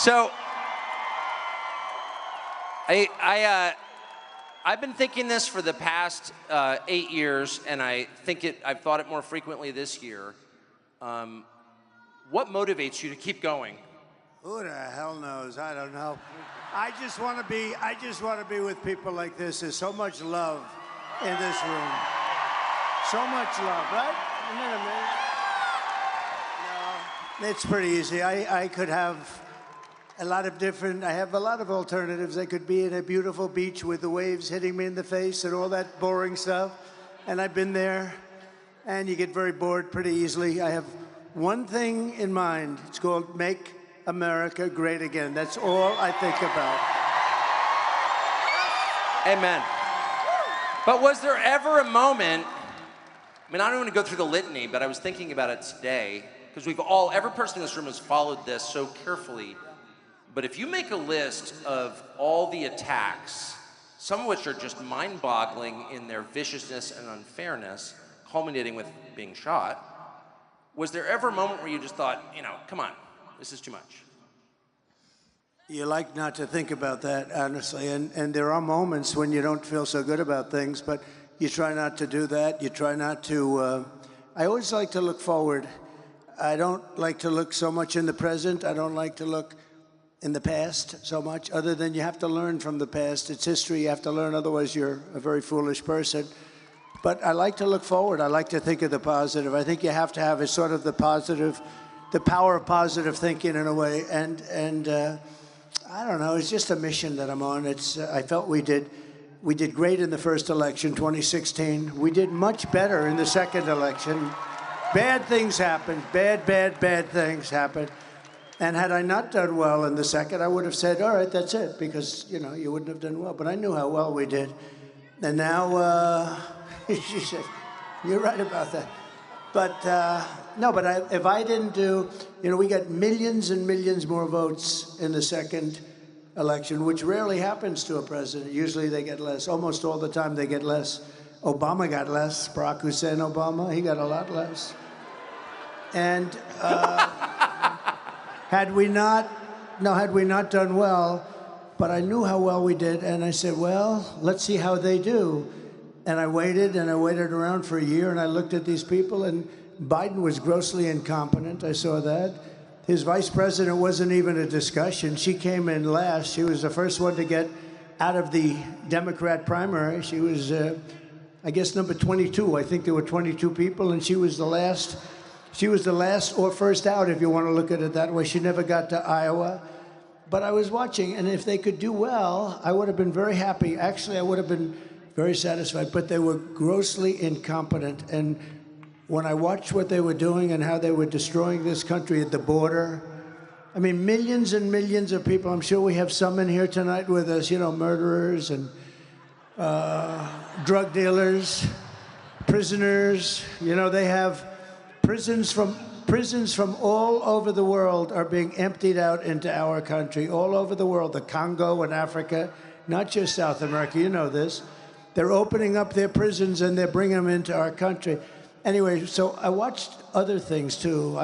So, I've been thinking this for the past 8 years, and I've thought it more frequently this year. What motivates you to keep going? Who the hell knows? I don't know. I just want to be with people like this. There's so much love in this room. So much love, right? Isn't that amazing? No, it's pretty easy. I could have a lot of different, I have a lot of alternatives. I could be in a beautiful beach with the waves hitting me in the face and all that boring stuff. And I've been there, and you get very bored pretty easily. I have one thing in mind. It's called Make America Great Again. That's all I think about. Amen. But was there ever a moment, I mean, I don't want to go through the litany, but I was thinking about it today, because every person in this room has followed this so carefully. But if you make a list of all the attacks, some of which are just mind-boggling in their viciousness and unfairness, culminating with being shot, was there ever a moment where you just thought, come on, this is too much? You like not to think about that, honestly, and there are moments when you don't feel so good about things, but you try not to do that. You try not to, I always like to look forward. I don't like to look so much in the present. I don't like to look in the past so much, other than you have to learn from the past. It's history, you have to learn, otherwise you're a very foolish person. But I like to look forward. I like to think of the positive. I think you have to have a sort of the power of positive thinking in a way. And I don't know, it's just a mission that I'm on. I felt we did great in the first election, 2016. We did much better in the second election. Bad things happened, bad things happened. And had I not done well in the second, I would have said, all right, that's it, because, you wouldn't have done well. But I knew how well we did. And now, she said, you're right about that. But, no, but if I didn't do, we got millions and millions more votes in the second election, which rarely happens to a president. Usually they get less. Almost all the time they get less. Obama got less. Barack Hussein Obama, he got a lot less. And had we not done well, but I knew how well we did, and I said, well, let's see how they do. And I waited around for a year, and I looked at these people, and Biden was grossly incompetent. I saw that. His vice president wasn't even a discussion. She came in last. She was the first one to get out of the Democrat primary. She was, I guess, number 22. I think there were 22 people, and she was the last. She was the last or first out, if you want to look at it that way. She never got to Iowa. But I was watching, and if they could do well, I would have been very happy. Actually, I would have been very satisfied. But they were grossly incompetent. And when I watched what they were doing and how they were destroying this country at the border, I mean, millions and millions of people. I'm sure we have some in here tonight with us, murderers and drug dealers, prisoners. They have prisons from all over the world are being emptied out into our country, all over the world, the Congo and Africa, not just South America, you know this. They're opening up their prisons and they're bringing them into our country. Anyway, so I watched other things too.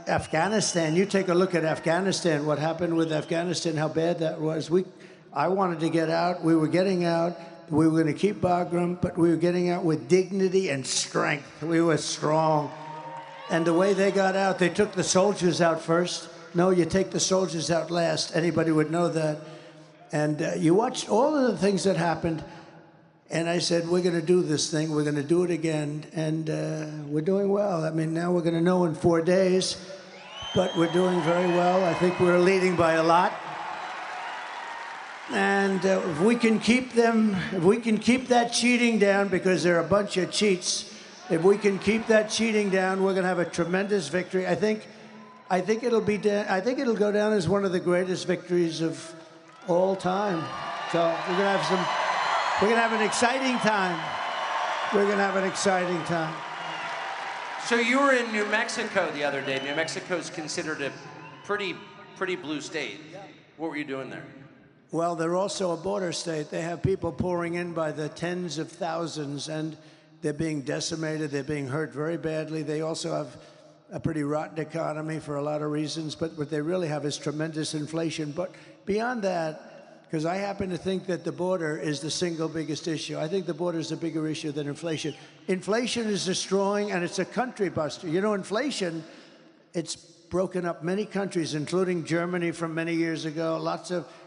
Afghanistan, you take a look at Afghanistan, what happened with Afghanistan, how bad that was. I wanted to get out, we were getting out. We were going to keep Bagram, but we were getting out with dignity and strength. We were strong. And the way they got out, they took the soldiers out first. No, you take the soldiers out last. Anybody would know that. And you watched all of the things that happened. And I said, we're going to do this thing. We're going to do it again. And we're doing well. Now we're going to know in 4 days. But we're doing very well. I think we're leading by a lot. And if we can keep that cheating down, because they're a bunch of cheats, if we can keep that cheating down, we're going to have a tremendous victory. I think it'll go down as one of the greatest victories of all time. So we're going to have an exciting time. We're going to have an exciting time. So you were in New Mexico the other day. New Mexico is considered a pretty blue state. What were you doing there? Well, they're also a border state. They have people pouring in by the tens of thousands, and they're being decimated. They're being hurt very badly. They also have a pretty rotten economy for a lot of reasons, but what they really have is tremendous inflation. But beyond that, because I happen to think that the border is the single biggest issue. I think the border is a bigger issue than inflation. Inflation is destroying, and it's a country buster. You know, inflation, it's broken up many countries, including Germany from many years ago.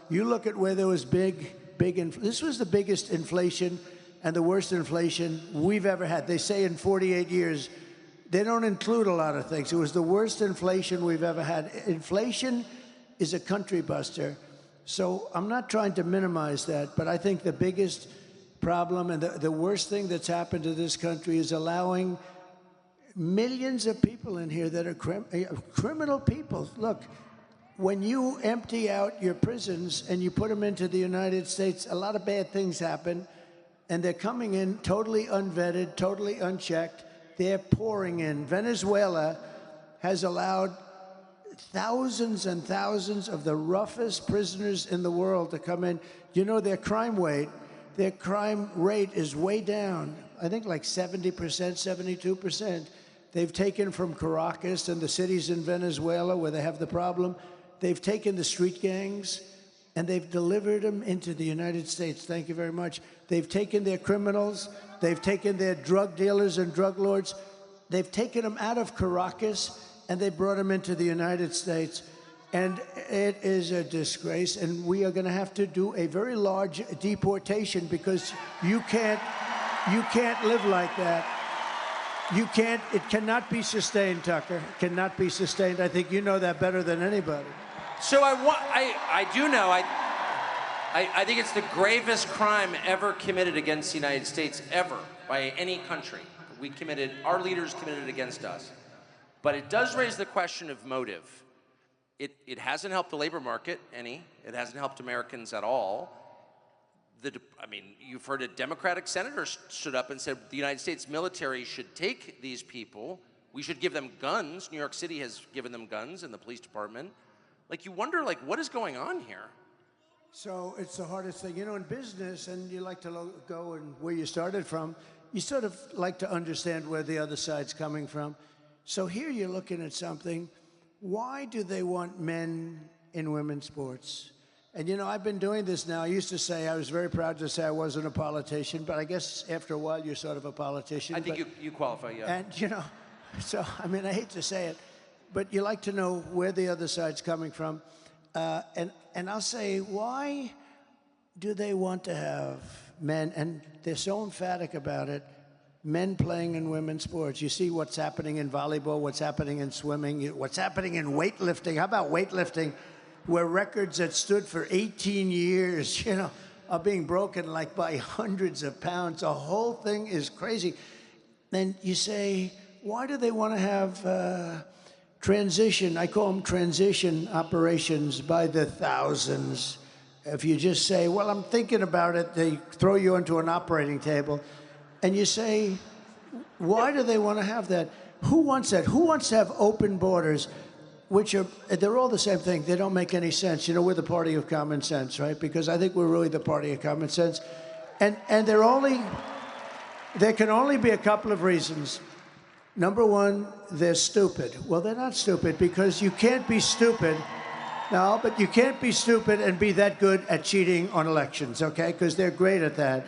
You look at where there was this was the biggest inflation and the worst inflation we've ever had. They say in 48 years, they don't include a lot of things. It was the worst inflation we've ever had. Inflation is a country buster. So I'm not trying to minimize that, but I think the biggest problem and the worst thing that's happened to this country is allowing millions of people in here that are criminal people. Look, when you empty out your prisons and you put them into the United States, a lot of bad things happen, and they're coming in totally unvetted, totally unchecked. They're pouring in. Venezuela has allowed thousands and thousands of the roughest prisoners in the world to come in. You know, their crime rate is way down. I think like 70%, 72%. They've taken from Caracas and the cities in Venezuela where they have the problem. They've taken the street gangs and they've delivered them into the United States. Thank you very much. They've taken their criminals. They've taken their drug dealers and drug lords. They've taken them out of Caracas and they brought them into the United States. And it is a disgrace. And we are going to have to do a very large deportation because you can't live like that. You can't, it cannot be sustained, Tucker. It cannot be sustained. I think you know that better than anybody. So I do know, I think it's the gravest crime ever committed against the United States, ever, by any country. Our leaders committed it against us. But it does raise the question of motive. It hasn't helped the labor market any. It hasn't helped Americans at all. You've heard a Democratic senator stood up and said the United States military should take these people. We should give them guns. New York City has given them guns and the police department. You wonder, what is going on here? So it's the hardest thing. You know, in business, and you like to go and where you started from, you sort of like to understand where the other side's coming from. So here you're looking at something. Why do they want men in women's sports? And, you know, I've been doing this now. I used to say, I was very proud to say I wasn't a politician, but I guess after a while you're sort of a politician. I think you qualify, yeah. And, you know, so, I mean, I hate to say it, but you like to know where the other side's coming from. And I'll say, why do they want to have men, and they're so emphatic about it, men playing in women's sports? You see what's happening in volleyball, what's happening in swimming, what's happening in weightlifting. How about weightlifting, where records that stood for 18 years, you know, are being broken by hundreds of pounds. The whole thing is crazy. Then you say, why do they want to have transition? I call them transition operations by the thousands. If you just say, well, I'm thinking about it, they throw you onto an operating table. And you say, why do they want to have that? Who wants that? Who wants to have open borders? They're all the same thing. They don't make any sense. You know, we're the party of common sense, right? Because I think we're really the party of common sense. And there can only be a couple of reasons. Number one, they're stupid. Well, they're not stupid because you can't be stupid. No, but you can't be stupid and be that good at cheating on elections, okay? Because they're great at that.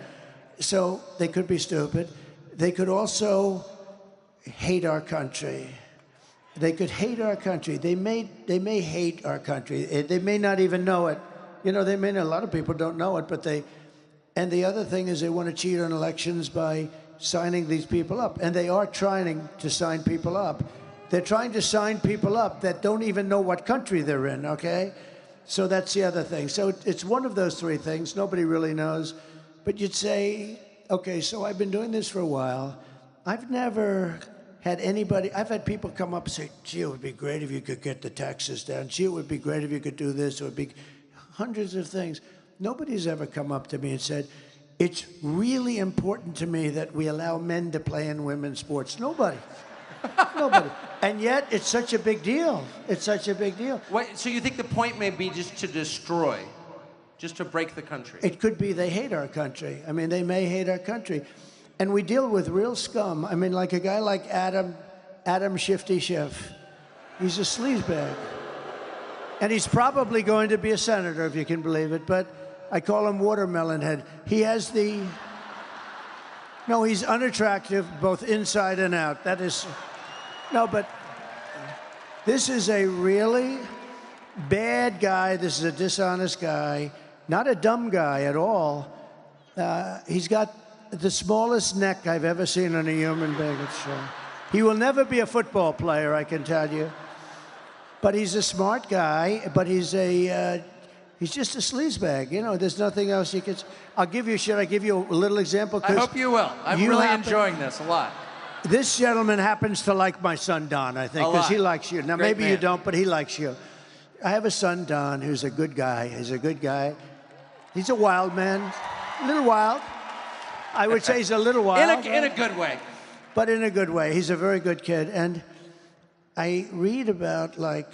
So they could be stupid. They could also hate our country. They could hate our country. They may hate our country. They may not even know it. You know, a lot of people don't know it, but and the other thing is they want to cheat on elections by signing these people up. And they are trying to sign people up. They're trying to sign people up that don't even know what country they're in, okay? So that's the other thing. So it's one of those three things. Nobody really knows. But you'd say, okay, so I've been doing this for a while. I've never had anybody, I've had people come up and say, gee, it would be great if you could get the taxes down. Gee, it would be great if you could do this. It would be hundreds of things. Nobody's ever come up to me and said, it's really important to me that we allow men to play in women's sports. Nobody. Nobody. And yet, it's such a big deal. It's such a big deal. Wait, so you think the point may be just to destroy, just to break the country? It could be they hate our country. I mean, they may hate our country. And we deal with real scum. I mean, like a guy like Adam Adam Shifty Schiff. He's a sleazebag. And he's probably going to be a senator, if you can believe it, but I call him Watermelon Head. He has the... No, he's unattractive, both inside and out. That is... No, but this is a really bad guy. This is a dishonest guy. Not a dumb guy at all. He's got the smallest neck I've ever seen on a human being. He will never be a football player, I can tell you. But he's a smart guy, but he's just a sleazebag. You know, there's nothing else you can... Should I give you a little example? I hope you will. I'm really enjoying this a lot. This gentleman happens to like my son, Don, I think, because he likes you. Now, maybe you don't, but he likes you. I have a son, Don, who's a good guy. He's a good guy. He's a wild man. A little wild. I would say he's a little wild. In a good way. But in a good way. He's a very good kid. And I read about, like,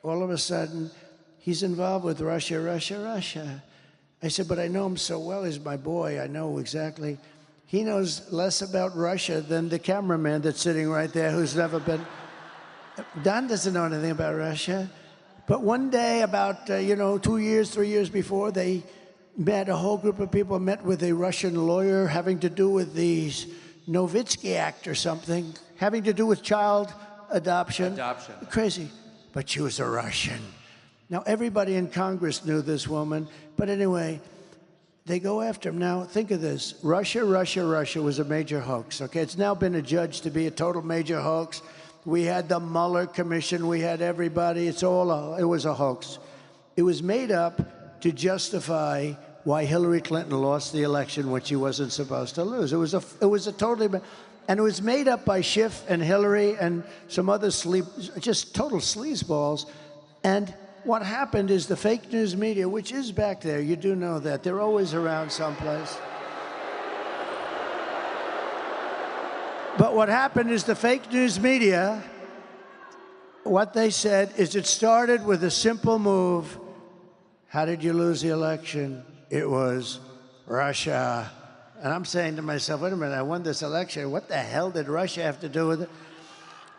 all of a sudden, he's involved with Russia. I said, but I know him so well. He's my boy. I know exactly. He knows less about Russia than the cameraman that's sitting right there who's never been... Don doesn't know anything about Russia. But one day, about, 3 years before, they met, a whole group of people met with a Russian lawyer having to do with the Nowitzki Act or something, having to do with child adoption. Crazy. But she was a Russian. Now, everybody in Congress knew this woman. But anyway, they go after him. Now, think of this. Russia was a major hoax, okay? It's now been adjudged to be a total major hoax. We had the Mueller Commission. We had everybody. It was a hoax. It was made up to justify why Hillary Clinton lost the election, which she wasn't supposed to lose. It was a totally... And it was made up by Schiff and Hillary and some other just total sleazeballs. And what happened is the fake news media, which is back there, you do know that. They're always around someplace. But what happened is the fake news media, what they said is it started with a simple move. How did you lose the election? It was Russia. And I'm saying to myself, wait a minute, I won this election. What the hell did Russia have to do with it?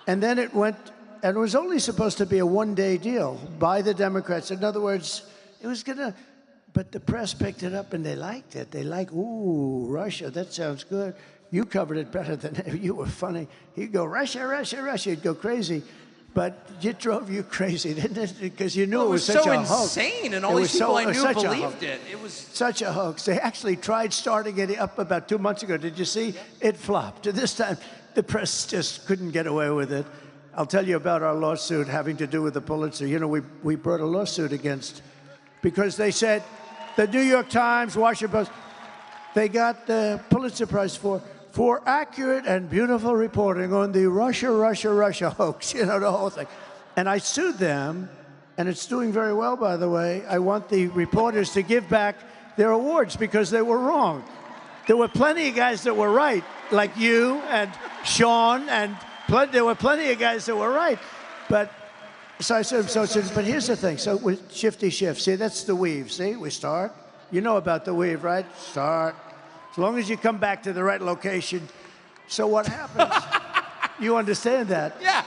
And then it went, and it was only supposed to be a one-day deal by the Democrats. In other words, it was going to, but the press picked it up and they liked it. They like, ooh, Russia, that sounds good. You covered it better than, you were funny. You'd go, Russia. You'd go crazy. But it drove you crazy, didn't it? Because you knew it was such a hoax. It was so insane, and all these people I knew believed it. It was such a hoax. They actually tried starting it up about 2 months ago. Did you see? It flopped. This time, the press just couldn't get away with it. I'll tell you about our lawsuit having to do with the Pulitzer. You know, we brought a lawsuit against, because they said, the New York Times, Washington Post, they got the Pulitzer Prize for accurate and beautiful reporting on the Russia hoax, you know, the whole thing. And I sued them, and it's doing very well, by the way. I want the reporters to give back their awards because they were wrong. There were plenty of guys that were right, like you and Sean, and there were plenty of guys that were right. But so I said, but here's the thing. So with Shifty Schiff, see, that's the weave. See, we start. You know about the weave, right? Start. As long as you come back to the right location. So what happens? You understand that? Yeah.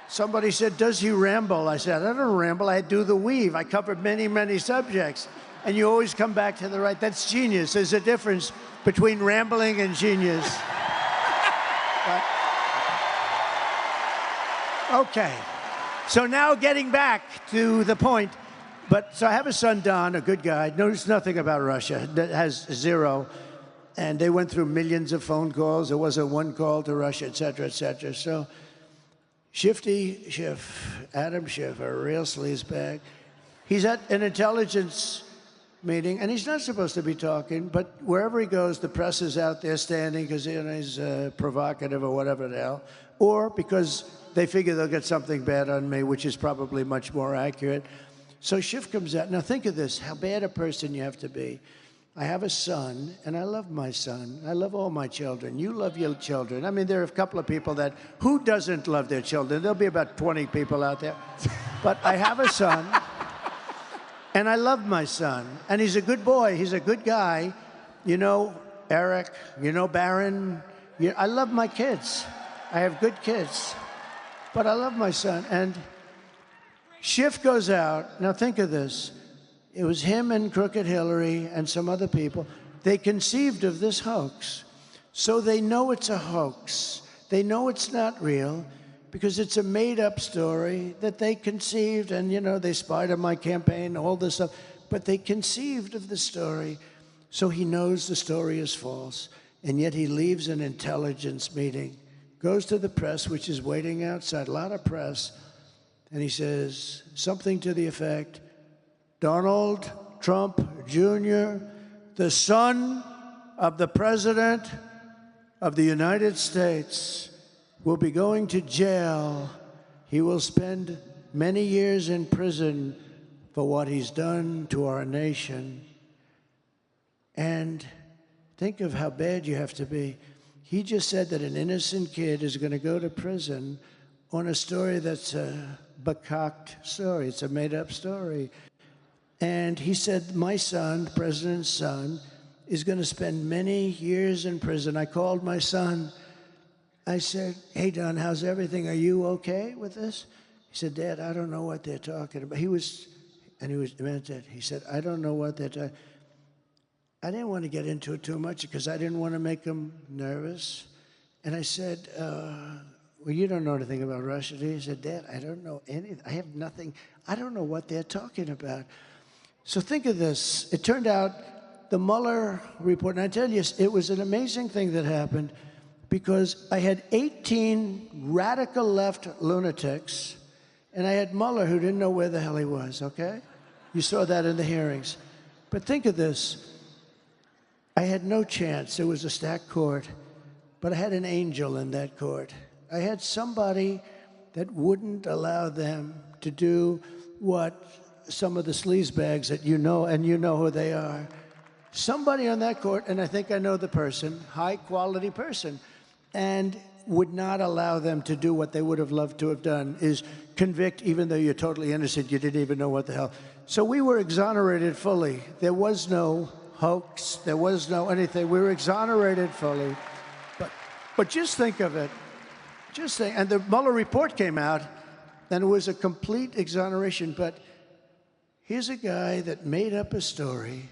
Somebody said, does he ramble? I said, I don't ramble. I do the weave. I covered many subjects. And you always come back to the right. That's genius. There's a difference between rambling and genius. Okay. So now getting back to the point. So I have a son, Don, a good guy, knows nothing about Russia, has zero. And they went through millions of phone calls. There wasn't one call to Russia, et cetera, et cetera. So Shifty Schiff, Adam Schiff, a real sleazebag. He's at an intelligence meeting, and he's not supposed to be talking, but wherever he goes, the press is out there standing because he's provocative or whatever the hell, or because they figure they'll get something bad on me, which is probably much more accurate. So Schiff comes out. Now think of this, how bad a person you have to be. I have a son, and I love my son. I love all my children. You love your children. I mean, there are a couple of people that, who doesn't love their children? There'll be about 20 people out there. But I have a son, and I love my son. And he's a good boy. He's a good guy. You know Eric, you know Barron. I love my kids. I have good kids. But I love my son. And Schiff goes out. Now think of this. It was him and Crooked Hillary and some other people. They conceived of this hoax. So they know it's a hoax. They know it's not real because it's a made-up story that they conceived, and, you know, they spied on my campaign, all this stuff. But they conceived of the story, so he knows the story is false. And yet he leaves an intelligence meeting, goes to the press, which is waiting outside, a lot of press, and he says something to the effect, Donald Trump Jr., the son of the President of the United States, will be going to jail. He will spend many years in prison for what he's done to our nation. And think of how bad you have to be. He just said that an innocent kid is going to go to prison on a story that's a becocked story. It's a made-up story. And he said, my son, the president's son, is going to spend many years in prison. I called my son. I said, hey, Don, how's everything? Are you okay with this? He said, Dad, I don't know what they're talking about. He meant it. He said, I don't know what they're talking about. I didn't want to get into it too much because I didn't want to make him nervous. And I said, well, you don't know anything about Russia, do you? He said, Dad, I don't know anything. I have nothing. I don't know what they're talking about. So think of this. It turned out the Mueller report, and I tell you, it was an amazing thing that happened because I had 18 radical left lunatics, and I had Mueller who didn't know where the hell he was, okay? You saw that in the hearings. But think of this. I had no chance. It was a stacked court, but I had an angel in that court. I had somebody that wouldn't allow them to do what some of the sleazebags that you know, and you know who they are. Somebody on that court, and I think I know the person, high-quality person, and would not allow them to do what they would have loved to have done, is convict, even though you're totally innocent, you didn't even know what the hell. So we were exonerated fully. There was no hoax. There was no anything. We were exonerated fully. But just think of it. Just think. And the Mueller report came out, and it was a complete exoneration. But here's a guy that made up a story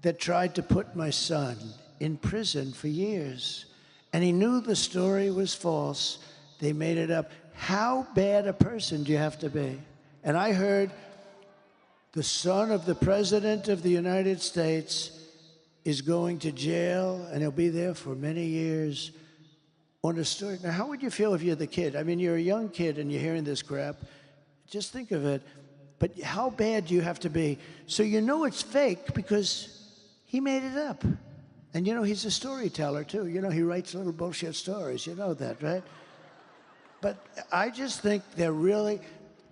that tried to put my son in prison for years. And he knew the story was false. They made it up. How bad a person do you have to be? And I heard the son of the President of the United States is going to jail, and he'll be there for many years on a story. Now, how would you feel if you're the kid? I mean, you're a young kid, and you're hearing this crap. Just think of it. But how bad do you have to be? So you know it's fake because he made it up. And, you know, he's a storyteller, too. You know, he writes little bullshit stories. You know that, right? But I just think they're really...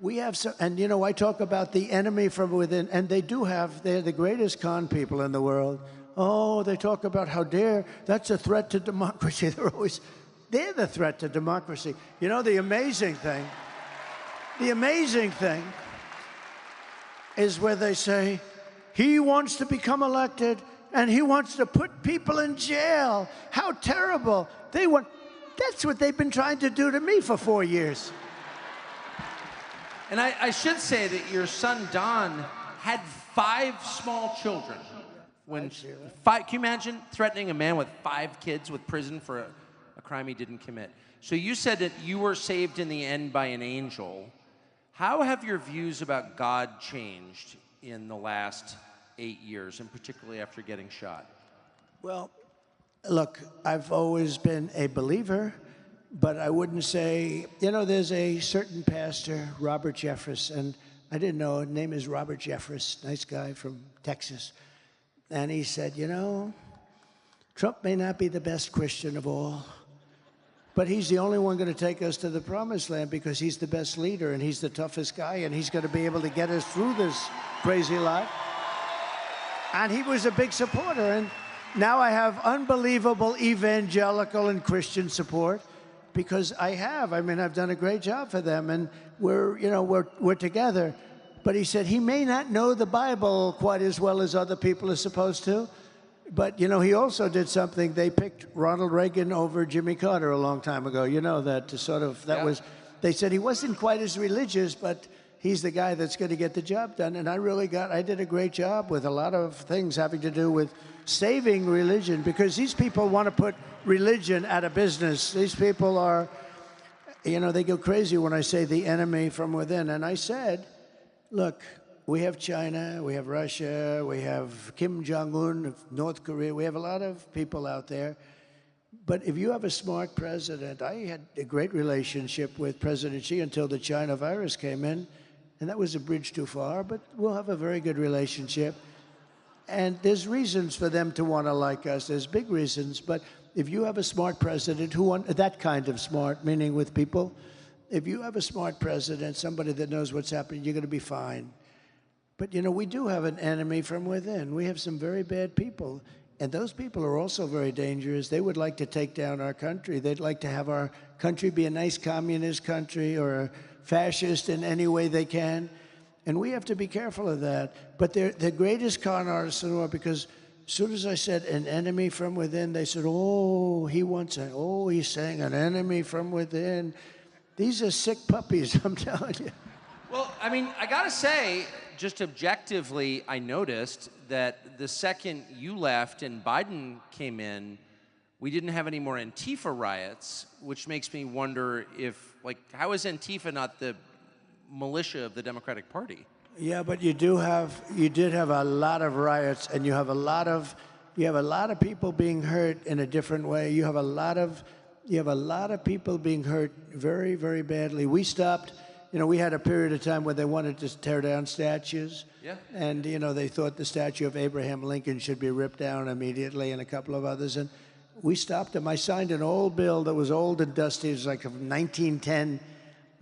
We have some, and you know, I talk about the enemy from within, and they do have, they're the greatest con people in the world. Oh, they talk about how dare, that's a threat to democracy. They're the threat to democracy. You know, the amazing thing is where they say, he wants to become elected, and he wants to put people in jail. How terrible. That's what they've been trying to do to me for 4 years. And I should say that your son, Don, had 5 small children. Can you imagine threatening a man with 5 kids with prison for a crime he didn't commit? So you said that you were saved in the end by an angel. How have your views about God changed in the last 8 years, and particularly after getting shot? Well, look, I've always been a believer. But I wouldn't say, you know, there's a certain pastor, Robert Jeffress, and I didn't know, his name is Robert Jeffress, nice guy from Texas. And he said, you know, Trump may not be the best Christian of all, but he's the only one going to take us to the promised land because he's the best leader and he's the toughest guy and he's going to be able to get us through this crazy life. And he was a big supporter. And now I have unbelievable evangelical and Christian support. Because I've done a great job for them, and we're together. But he said he may not know the Bible quite as well as other people are supposed to. But, you know, he also did something. They picked Ronald Reagan over Jimmy Carter a long time ago. You know that, that they said he wasn't quite as religious, but he's the guy that's going to get the job done. And I did a great job with a lot of things having to do with saving religion, because these people want to put religion out of business. These people are, they go crazy when I say the enemy from within. And I said, look, we have China, we have Russia, we have Kim Jong-un of North Korea, we have a lot of people out there. But if you have a smart president, I had a great relationship with President Xi until the China virus came in, and that was a bridge too far, but we'll have a very good relationship. And there's reasons for them to want to like us. There's big reasons. But if you have a smart president that kind of smart, meaning with people, if you have a smart president, somebody that knows what's happening, you're going to be fine. But, we do have an enemy from within. We have some very bad people. And those people are also very dangerous. They would like to take down our country. They'd like to have our country be a nice communist country or a fascist in any way they can. And we have to be careful of that. But they're the greatest con artists in the world, because as soon as I said an enemy from within, they said, he's saying an enemy from within. These are sick puppies, I'm telling you. Well, I gotta say, just objectively, I noticed that the second you left and Biden came in, we didn't have any more Antifa riots, which makes me wonder how is Antifa not the militia of the Democratic Party? Yeah, but you did have a lot of riots, and you have a lot of people being hurt in a different way. You have a lot of people being hurt very, very badly. We stopped. We had a period of time where they wanted to tear down statues. Yeah. And, they thought the statue of Abraham Lincoln should be ripped down immediately, and a couple of others. And we stopped them. I signed an old bill that was old and dusty. It was like of 1910,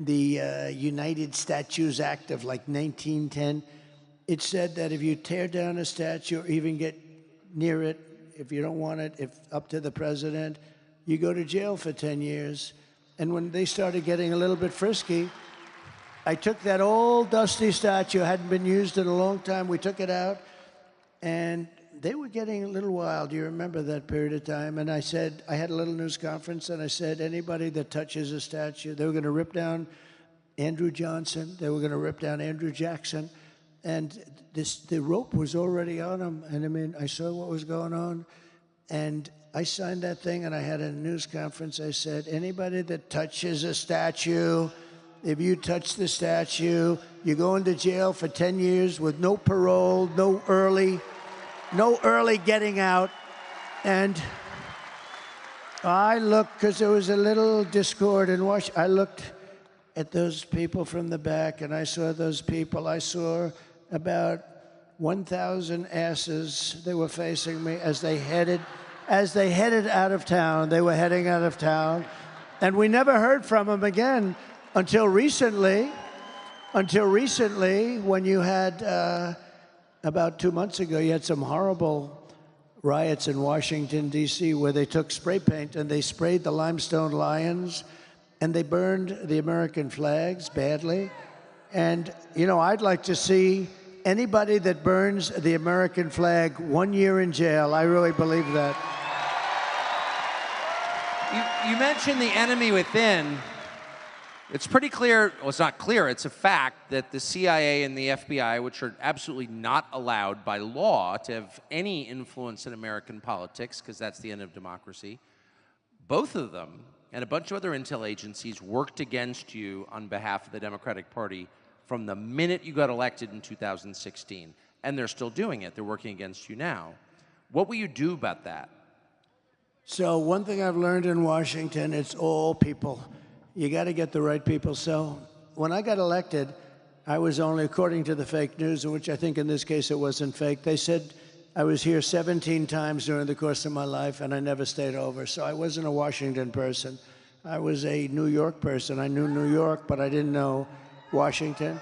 the United Statues Act of 1910. It said that if you tear down a statue or even get near it, if you don't want it, up to the president, you go to jail for 10 years. And when they started getting a little bit frisky, I took that old dusty statue, hadn't been used in a long time. We took it out, and they were getting a little wild. Do you remember that period of time? And I said, I had a little news conference, and I said, anybody that touches a statue, they were going to rip down Andrew Johnson. They were going to rip down Andrew Jackson. And the rope was already on them. And I saw what was going on. And I signed that thing, and I had a news conference. I said, anybody that touches a statue, if you touch the statue, you go into jail for 10 years with no parole, no early getting out. And I looked, because there was a little discord in Washington. I looked at those people from the back, and I saw those people. I saw about 1,000 asses. They were facing me as they headed out of town. They were heading out of town. And we never heard from them again. Until recently, when you had, about 2 months ago, you had some horrible riots in Washington, D.C., where they took spray paint and they sprayed the limestone lions, and they burned the American flags badly. And, I'd like to see anybody that burns the American flag 1 year in jail. I really believe that. You mentioned the enemy within. It's pretty clear, well, it's not clear, it's a fact that the CIA and the FBI, which are absolutely not allowed by law to have any influence in American politics, because that's the end of democracy, both of them and a bunch of other intel agencies worked against you on behalf of the Democratic Party from the minute you got elected in 2016. And they're still doing it. They're working against you now. What will you do about that? So one thing I've learned in Washington, it's all people. You got to get the right people. So when I got elected, I was only, according to the fake news, which I think in this case it wasn't fake, they said I was here 17 times during the course of my life, and I never stayed over. So I wasn't a Washington person. I was a New York person. I knew New York, but I didn't know Washington.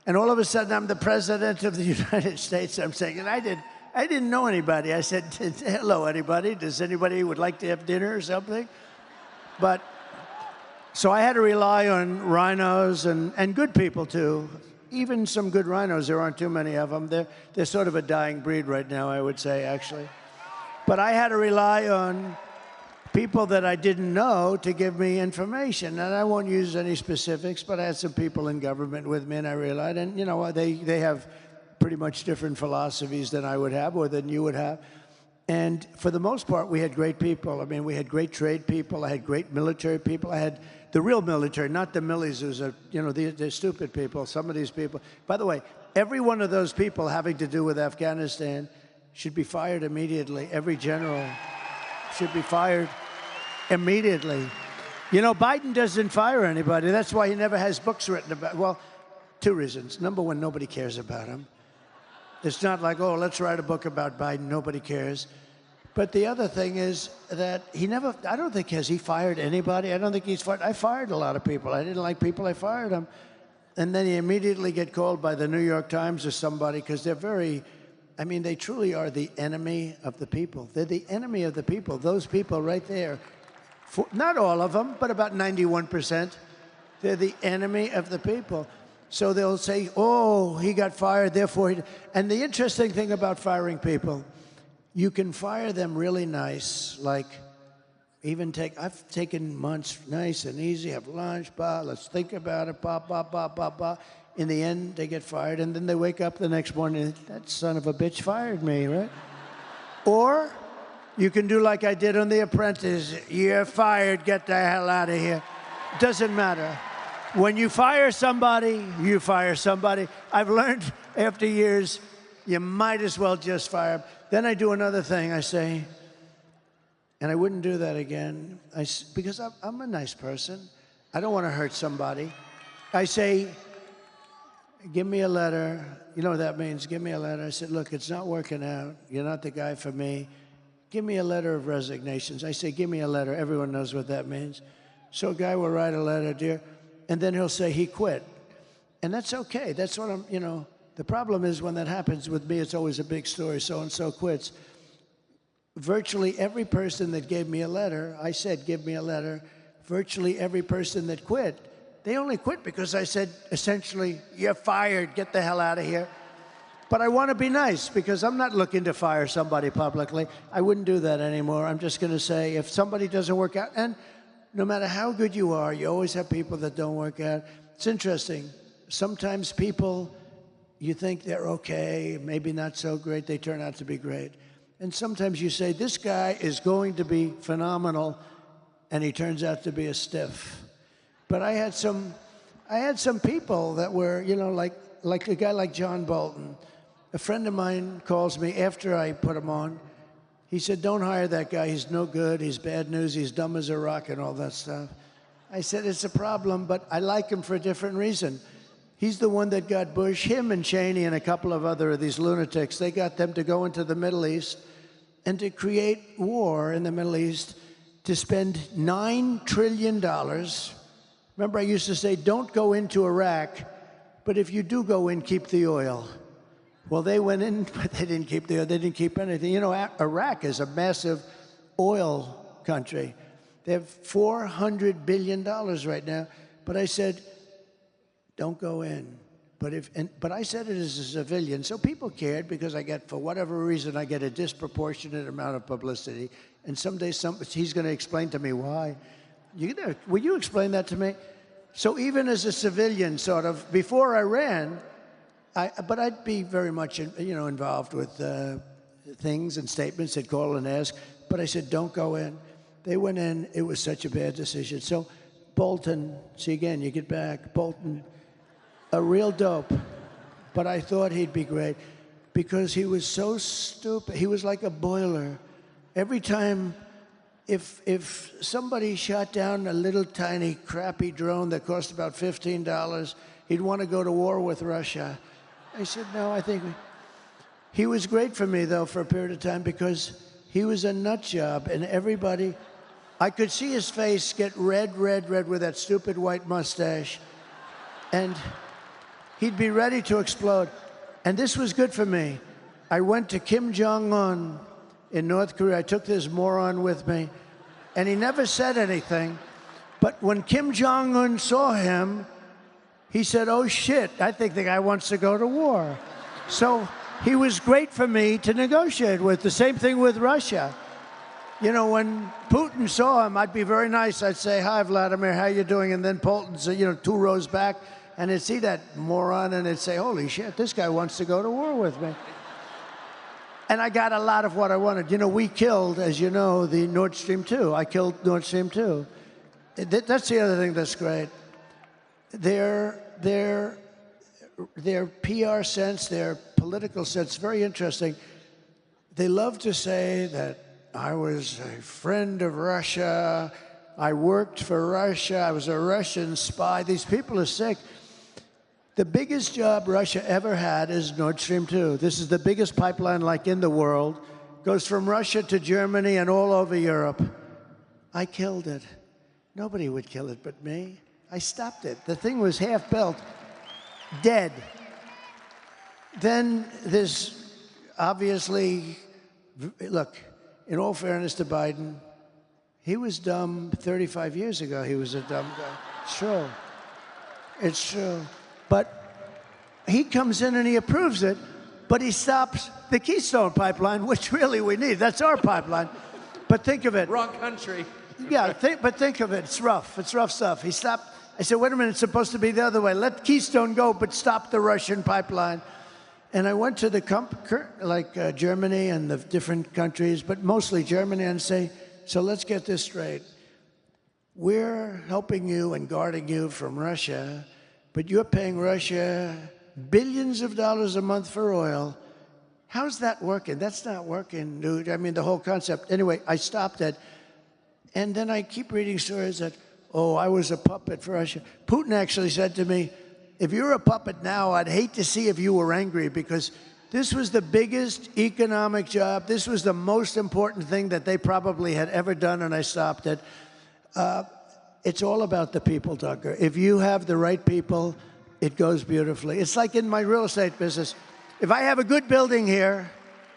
And all of a sudden, I'm the president of the United States. I'm saying, and I didn't know anybody. I said, hello, anybody? Does anybody would like to have dinner or something? But so I had to rely on rhinos and good people, too. Even some good rhinos. There aren't too many of them. They're sort of a dying breed right now, I would say, actually. But I had to rely on people that I didn't know to give me information. And I won't use any specifics, but I had some people in government with me, and I realized, and you know, they have pretty much different philosophies than I would have or than you would have. And for the most part, we had great people. I mean, we had great trade people. I had great military people. I had the real military, not the millies who's, you know, they're stupid people, some of these people. By the way, every one of those people having to do with Afghanistan should be fired immediately. Every general should be fired immediately. You know, Biden doesn't fire anybody. That's why he never has books written about. Well, two reasons. Number one, nobody cares about him. It's not like, oh, let's write a book about Biden. Nobody cares. But the other thing is that he never, I don't think, has he fired anybody? I don't think he's fired. I fired a lot of people. I didn't like people. I fired them. And then he immediately get called by the New York Times or somebody because they're very, I mean, they truly are the enemy of the people. They're the enemy of the people. Those people right there. Not all of them, but about 91%. They're the enemy of the people. So they'll say, oh, he got fired, therefore he... And the interesting thing about firing people, you can fire them really nice, like I've taken months nice and easy, have lunch, let's think about it, In the end, they get fired, and then they wake up the next morning, that son of a bitch fired me, right? Or you can do like I did on The Apprentice. You're fired, get the hell out of here. Doesn't matter. When you fire somebody, you fire somebody. I've learned after years, you might as well just fire them. Then I do another thing. I say, and I wouldn't do that again, because I'm a nice person. I don't want to hurt somebody. I say, give me a letter. You know what that means? Give me a letter. I said, look, it's not working out. You're not the guy for me. Give me a letter of resignations. I say, give me a letter. Everyone knows what that means. So a guy will write a letter, dear, and then he'll say he quit. And that's okay. That's what I'm, you know, the problem is when that happens with me, it's always a big story. So-and-so quits. Virtually every person that gave me a letter, I said, give me a letter. Virtually every person that quit, they only quit because I said, essentially, you're fired. Get the hell out of here. But I want to be nice because I'm not looking to fire somebody publicly. I wouldn't do that anymore. I'm just going to say if somebody doesn't work out, and no matter how good you are, you always have people that don't work out. It's interesting. Sometimes people, you think they're okay, maybe not so great, they turn out to be great. And sometimes you say, this guy is going to be phenomenal, and he turns out to be a stiff. But I had some people that were, you know, like a guy like John Bolton. A friend of mine calls me after I put him on. He said, don't hire that guy. He's no good. He's bad news. He's dumb as a rock and all that stuff. I said, it's a problem, but I like him for a different reason. He's the one that got Bush, him and Cheney and a couple of other of these lunatics. They got them to go into the Middle East and to create war in the Middle East, to spend $9 trillion. Remember, I used to say, don't go into Iraq, but if you do go in, keep the oil. Well, they went in, but they didn't keep the oil. They didn't keep anything. You know, Iraq is a massive oil country. They have $400 billion right now. But I said, don't go in. But I said it as a civilian, so people cared because I get, for whatever reason, I get a disproportionate amount of publicity. And someday he's going to explain to me why. Will you explain that to me? So even as a civilian, sort of, before I ran, but I'd be very much, you know, involved with things and statements. They'd call and ask. But I said, don't go in. They went in. It was such a bad decision. So Bolton, see again, you get back. Bolton, a real dope. But I thought he'd be great because he was so stupid. He was like a boiler. Every time, if somebody shot down a little tiny crappy drone that cost about $15, he'd want to go to war with Russia. I said, no, I think... He was great for me, though, for a period of time because he was a nut job, and everybody... I could see his face get red with that stupid white mustache, and he'd be ready to explode. And this was good for me. I went to Kim Jong-un in North Korea. I took this moron with me, and he never said anything. But when Kim Jong-un saw him, he said, oh, shit, I think the guy wants to go to war. So he was great for me to negotiate with. The same thing with Russia. You know, when Putin saw him, I'd be very nice. I'd say, "Hi, Vladimir, how you doing?" And then Putin's, 2 rows back, and he'd see that moron, and he'd say, "Holy shit, this guy wants to go to war with me." And I got a lot of what I wanted. You know, we killed, as you know, the Nord Stream 2. I killed Nord Stream 2. That's the other thing that's great. Their PR sense, their political sense, very interesting. They love to say that I was a friend of Russia, I worked for Russia, I was a Russian spy. These people are sick. The biggest job Russia ever had is Nord Stream 2. This is the biggest pipeline like in the world. Goes from Russia to Germany and all over Europe. I killed it. Nobody would kill it but me. I stopped it. The thing was half built, dead. Then this, obviously, look, in all fairness to Biden, he was dumb 35 years ago. He was a dumb guy. It's true. It's true. But he comes in and he approves it, but he stops the Keystone Pipeline, which really we need. That's our pipeline. But think of it. Wrong country. Yeah, but think of it. It's rough. It's rough stuff. He stopped. I said, wait a minute, it's supposed to be the other way. Let Keystone go, but stop the Russian pipeline. And I went to the Germany and the different countries, but mostly Germany, and say, so let's get this straight. We're helping you and guarding you from Russia, but you're paying Russia billions of dollars a month for oil. How's that working? That's not working, dude. I mean, the whole concept. Anyway, I stopped it. And then I keep reading stories that, I was a puppet for Russia. Putin actually said to me, if you're a puppet now, I'd hate to see if you were angry, because this was the biggest economic job. This was the most important thing that they probably had ever done, and I stopped it. It's all about the people, Tucker. If you have the right people, it goes beautifully. It's like in my real estate business. If I have a good building here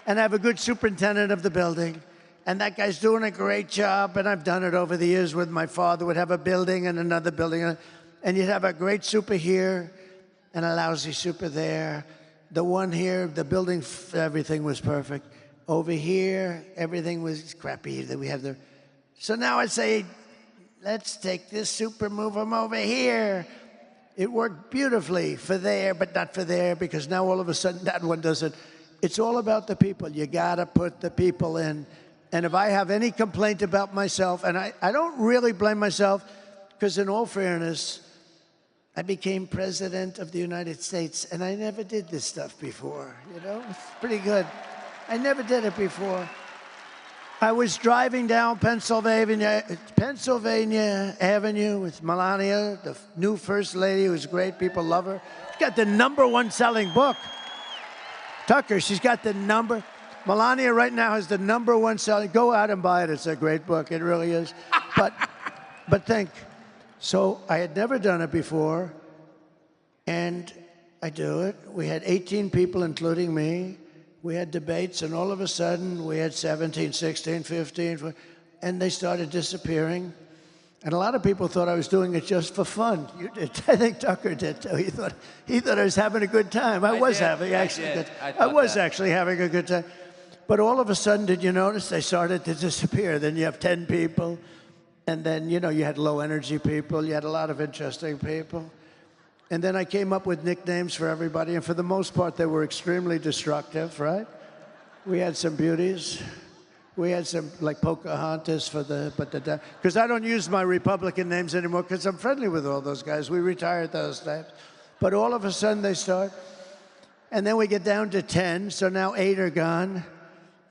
and I have a good superintendent of the building, and that guy's doing a great job, and I've done it over the years with my father, would have a building and another building, and you'd have a great super here and a lousy super there. The one here, the building, everything was perfect. Over here, everything was crappy. So now I say, let's take this super, move them over here. It worked beautifully for there, but not for there, because now all of a sudden that one doesn't. It's all about the people. You gotta put the people in. And if I have any complaint about myself, and I don't really blame myself, because in all fairness, I became president of the United States, and I never did this stuff before, It's pretty good. I never did it before. I was driving down Pennsylvania Avenue with Melania, the new First Lady, who's great. People love her. She's got the #1 selling book. Tucker, she's got the number. Melania right now has the #1 selling. Go out and buy it. It's a great book. It really is. But think. So I had never done it before, and I do it. We had 18 people, including me. We had debates, and all of a sudden, we had 17, 16, 15, and they started disappearing. And a lot of people thought I was doing it just for fun. You did. I think Tucker did, too. He thought I was having a good time. I was having a good time. But all of a sudden, did you notice they started to disappear? Then you have 10 people, and then, you had low-energy people. You had a lot of interesting people. And then I came up with nicknames for everybody, and for the most part, they were extremely destructive, right? We had some beauties. We had some, like Pocahontas because I don't use my Republican names anymore, because I'm friendly with all those guys. We retired those names. But all of a sudden, they start. And then we get down to 10, so now 8 are gone.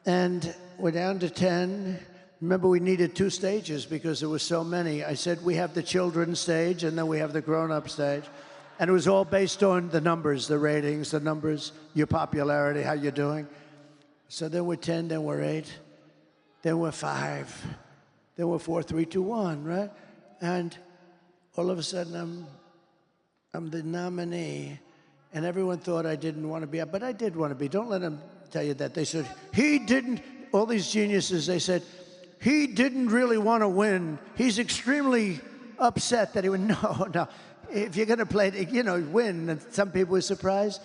And we're down to 10. Remember, we needed 2 stages because there were so many. I said, we have the children's stage, and then we have the grown-up stage. And it was all based on the numbers, the ratings, the numbers, your popularity, how you're doing. So then we're 10, then we're 8, then we're 5, then we're 4, 3, 2, 1, right? And all of a sudden, I'm the nominee. And everyone thought I didn't want to be up, but I did want to be. Don't let them tell you that. They said, he didn't, all these geniuses, they said, he didn't really want to win. He's extremely upset that he would, no. If you're going to play, win, and some people were surprised.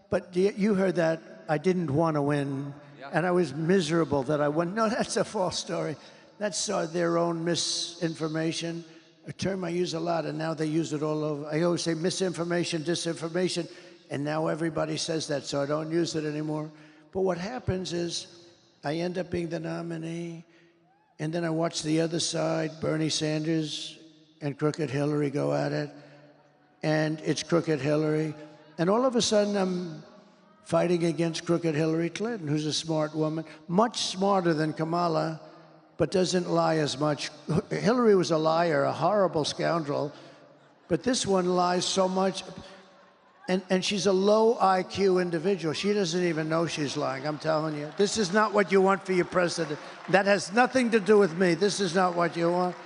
But you heard that. I didn't want to win. And I was miserable that I went, no, that's a false story. That's their own misinformation, a term I use a lot, and now they use it all over. I always say misinformation, disinformation, and now everybody says that, so I don't use it anymore. But what happens is I end up being the nominee, and then I watch the other side, Bernie Sanders and Crooked Hillary go at it, and it's Crooked Hillary. And all of a sudden, I'm fighting against Crooked Hillary Clinton, who's a smart woman, much smarter than Kamala, but doesn't lie as much. Hillary was a liar, a horrible scoundrel, but this one lies so much. And she's a low IQ individual. She doesn't even know she's lying, I'm telling you. This is not what you want for your president. That has nothing to do with me. This is not what you want.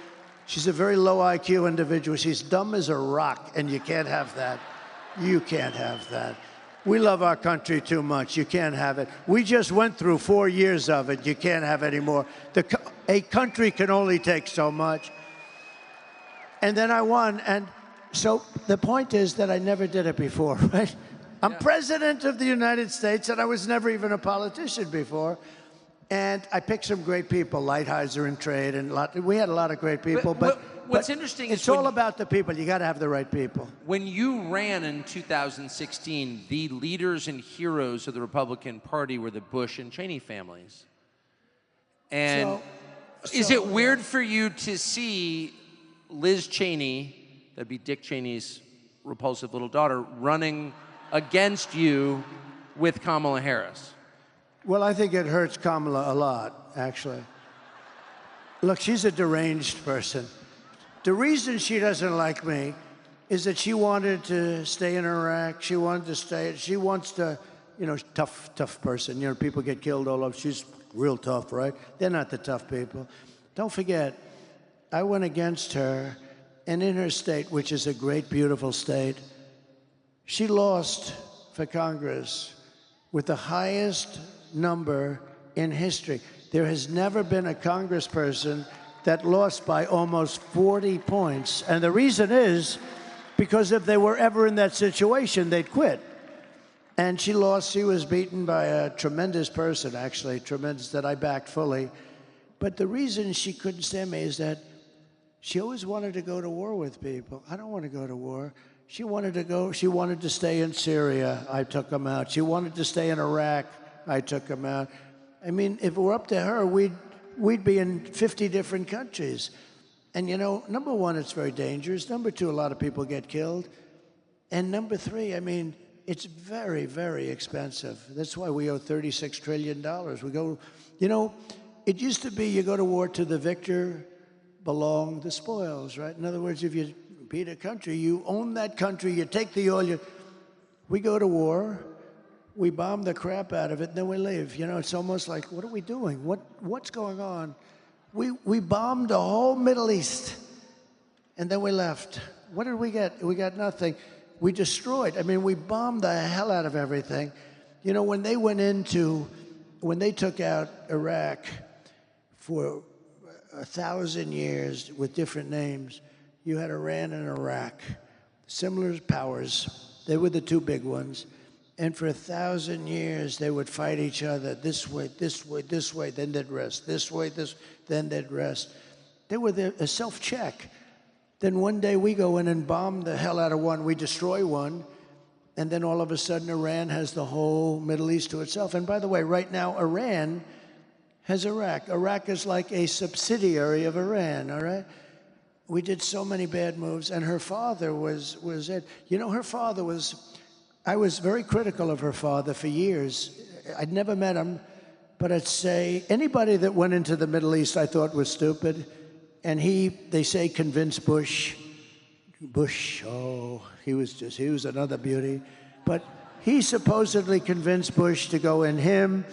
She's a very low IQ individual. She's dumb as a rock, and you can't have that. You can't have that. We love our country too much. You can't have it. We just went through 4 years of it. You can't have any more. A country can only take so much. And then I won. And so the point is that I never did it before, right? I'm president of the United States, and I was never even a politician before. And I picked some great people, Lighthizer and Trade, and we had a lot of great people. But what's interesting is it's all about the people. You got to have the right people. When you ran in 2016, the leaders and heroes of the Republican Party were the Bush and Cheney families. And is it weird for you to see Liz Cheney, that'd be Dick Cheney's repulsive little daughter, running against you with Kamala Harris? Well, I think it hurts Kamala a lot, actually. Look, she's a deranged person. The reason she doesn't like me is that she wanted to stay in Iraq. She wants to, tough person. People get killed all over. She's real tough, right? They're not the tough people. Don't forget, I went against her, and in her state, which is a great, beautiful state, she lost for Congress with the highest number in history. There has never been a congressperson that lost by almost 40 points. And the reason is because if they were ever in that situation, they'd quit. And she lost. She was beaten by a tremendous person, actually, tremendous, that I backed fully. But the reason she couldn't stand me is that she always wanted to go to war with people. I don't want to go to war. She wanted to stay in Syria. I took them out. She wanted to stay in Iraq. I took them out. I mean, if it were up to her, we'd be in 50 different countries. And number one, it's very dangerous. Number two, a lot of people get killed. And number three, I mean, it's very, very expensive. That's why we owe $36 trillion. We go, it used to be you go to war to the victor belong the spoils, right? In other words, if you beat a country, you own that country, you take the oil, we go to war, we bomb the crap out of it, and then we leave. It's almost like, what are we doing? What's going on? We bombed the whole Middle East, and then we left. What did we get? We got nothing. We destroyed. I mean, we bombed the hell out of everything. When they took out Iraq for 1,000 years with different names, you had Iran and Iraq, similar powers. They were the two big ones. And for 1,000 years, they would fight each other this way, this way, this way, then they'd rest. This way, then they'd rest. They were a self-check. Then one day we go in and bomb the hell out of one. We destroy one. And then all of a sudden, Iran has the whole Middle East to itself. And by the way, right now, Iran has Iraq. Iraq is like a subsidiary of Iran, all right? We did so many bad moves. And her father was it. Her father was... I was very critical of her father for years. I'd never met him, but I'd say anybody that went into the Middle East I thought was stupid. And they say, convinced Bush. Bush, he was another beauty. But he supposedly convinced Bush to go in, him,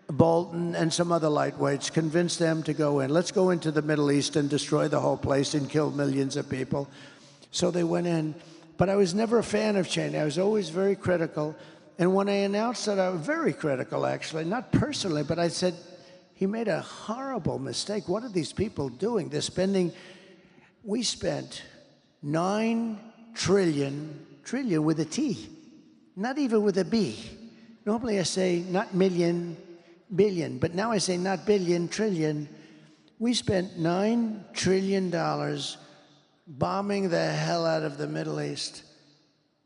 Bolton, and some other lightweights, convinced them to go in. Let's go into the Middle East and destroy the whole place and kill millions of people. So they went in. But I was never a fan of Cheney. I was always very critical. And when I announced that, I was very critical, actually, not personally, but I said, he made a horrible mistake. What are these people doing? We spent 9 trillion with a T, not even with a B. Normally I say not million, billion. But now I say not billion, trillion. We spent $9 trillion bombing the hell out of the Middle East.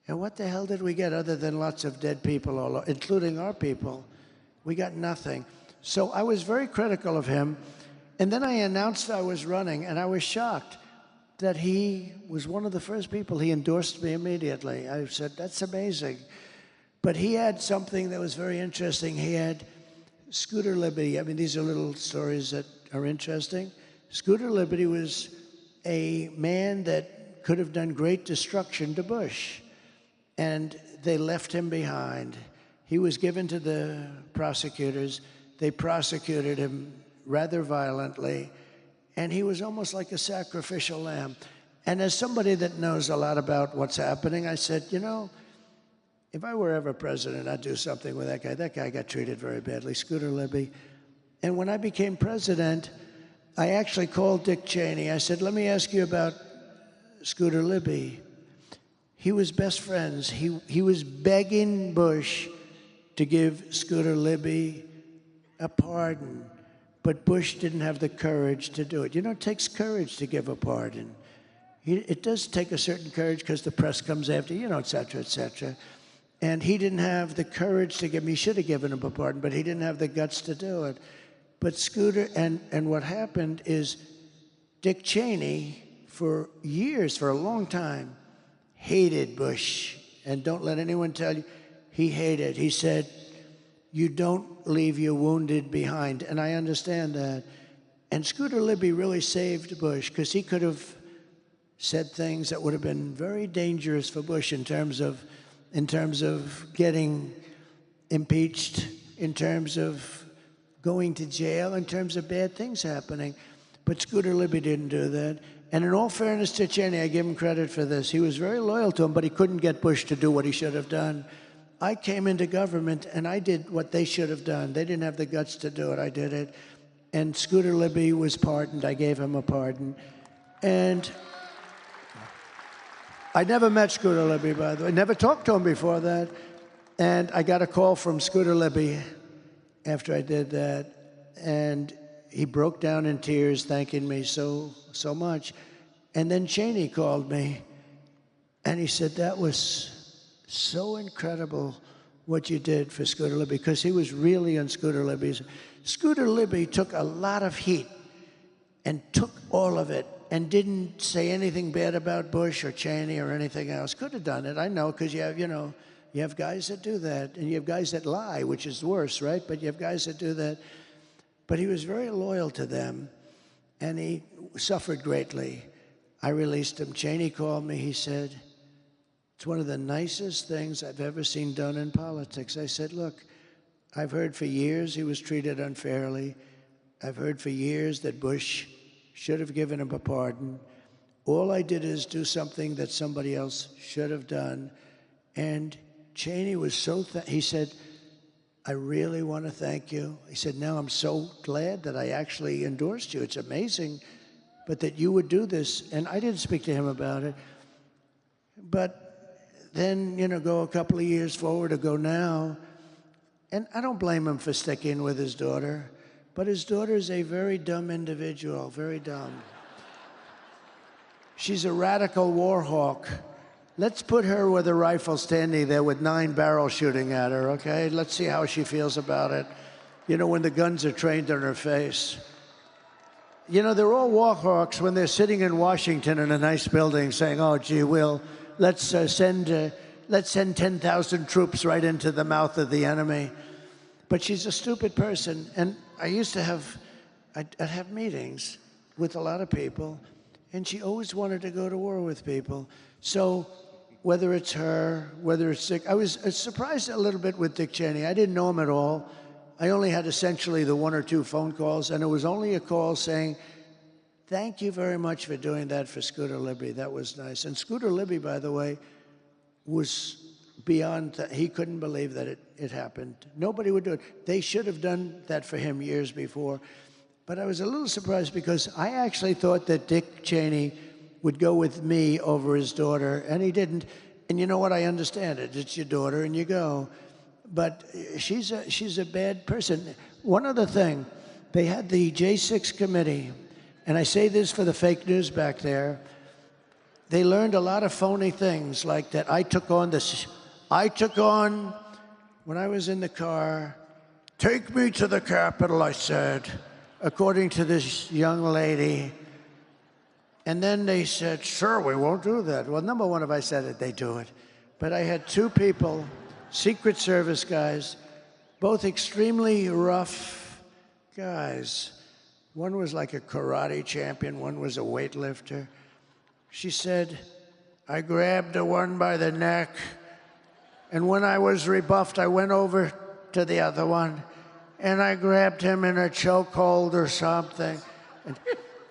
And what the hell did we get other than lots of dead people, all, including our people? We got nothing. So I was very critical of him. And then I announced I was running, and I was shocked that he was one of the first people. He endorsed me immediately. I said, that's amazing. But he had something that was very interesting. He had Scooter Libby. I mean, these are little stories that are interesting. Scooter Libby was a man that could have done great destruction to Bush, and they left him behind. He was given to the prosecutors. They prosecuted him rather violently, and he was almost like a sacrificial lamb. And as somebody that knows a lot about what's happening, I said, you know, if I were ever president, I'd do something with that guy. That guy got treated very badly, Scooter Libby. And when I became president, I actually called Dick Cheney. I said, let me ask you about Scooter Libby. He was best friends. He was begging Bush to give Scooter Libby a pardon, but Bush didn't have the courage to do it. You know, it takes courage to give a pardon. It does take a certain courage because the press comes after, you know, et cetera, et cetera. And he didn't have the courage to give him. He should have given him a pardon, but he didn't have the guts to do it. But Scooter, and what happened is Dick Cheney, for years, for a long time, hated Bush. And don't let anyone tell you, he hated. He said, you don't leave your wounded behind. And I understand that. And Scooter Libby really saved Bush, because he could have said things that would have been very dangerous for Bush in terms of getting impeached, in terms of going to jail, in terms of bad things happening. But Scooter Libby didn't do that. And in all fairness to Cheney, I give him credit for this. He was very loyal to him, but he couldn't get Bush to do what he should have done. I came into government, and I did what they should have done. They didn't have the guts to do it. I did it. And Scooter Libby was pardoned. I gave him a pardon. And I never met Scooter Libby, by the way. Never talked to him before that. And I got a call from Scooter Libby after I did that. And he broke down in tears, thanking me so much. And then Cheney called me, and he said, that was so incredible what you did for Scooter Libby, because he was really on Scooter Libby's. Scooter Libby took a lot of heat and took all of it and didn't say anything bad about Bush or Cheney or anything else. Could have done it, I know, because you have guys that do that, and you have guys that lie, which is worse, right? But you have guys that do that. But he was very loyal to them, and he suffered greatly. I released him. Cheney called me. He said, it's one of the nicest things I've ever seen done in politics. I said, look, I've heard for years he was treated unfairly. I've heard for years that Bush should have given him a pardon. All I did is do something that somebody else should have done. And Cheney was so, he said, I really want to thank you. He said, now I'm so glad that I actually endorsed you. It's amazing, but that you would do this. And I didn't speak to him about it. But then, go a couple of years forward or go now, and I don't blame him for sticking with his daughter, but his daughter is a very dumb individual, very dumb. She's a radical war hawk. Let's put her with a rifle standing there with 9 barrels shooting at her, okay? Let's see how she feels about it. When the guns are trained on her face. They're all war hawks when they're sitting in Washington in a nice building saying, oh, gee, let's send 10,000 troops right into the mouth of the enemy. But she's a stupid person. And I used to I'd have meetings with a lot of people, and she always wanted to go to war with people. So whether it's her, whether it's Dick, I was surprised a little bit with Dick Cheney. I didn't know him at all. I only had essentially the 1 or 2 phone calls, and it was only a call saying, thank you very much for doing that for Scooter Libby. That was nice. And Scooter Libby, by the way, was beyond that. He couldn't believe that it happened. Nobody would do it. They should have done that for him years before. But I was a little surprised because I actually thought that Dick Cheney would go with me over his daughter, and he didn't. And you know what? I understand it. It's your daughter, and you go. But she's a bad person. One other thing, they had the J6 committee, and I say this for the fake news back there. They learned a lot of phony things, like that I took on, when I was in the car, take me to the Capitol, I said, according to this young lady. And then they said, sure, we won't do that. Well, number one, if I said it, they do it. But I had two people, Secret Service guys, both extremely rough guys. One was like a karate champion, one was a weightlifter. She said, I grabbed the one by the neck, and when I was rebuffed, I went over to the other one, and I grabbed him in a chokehold or something.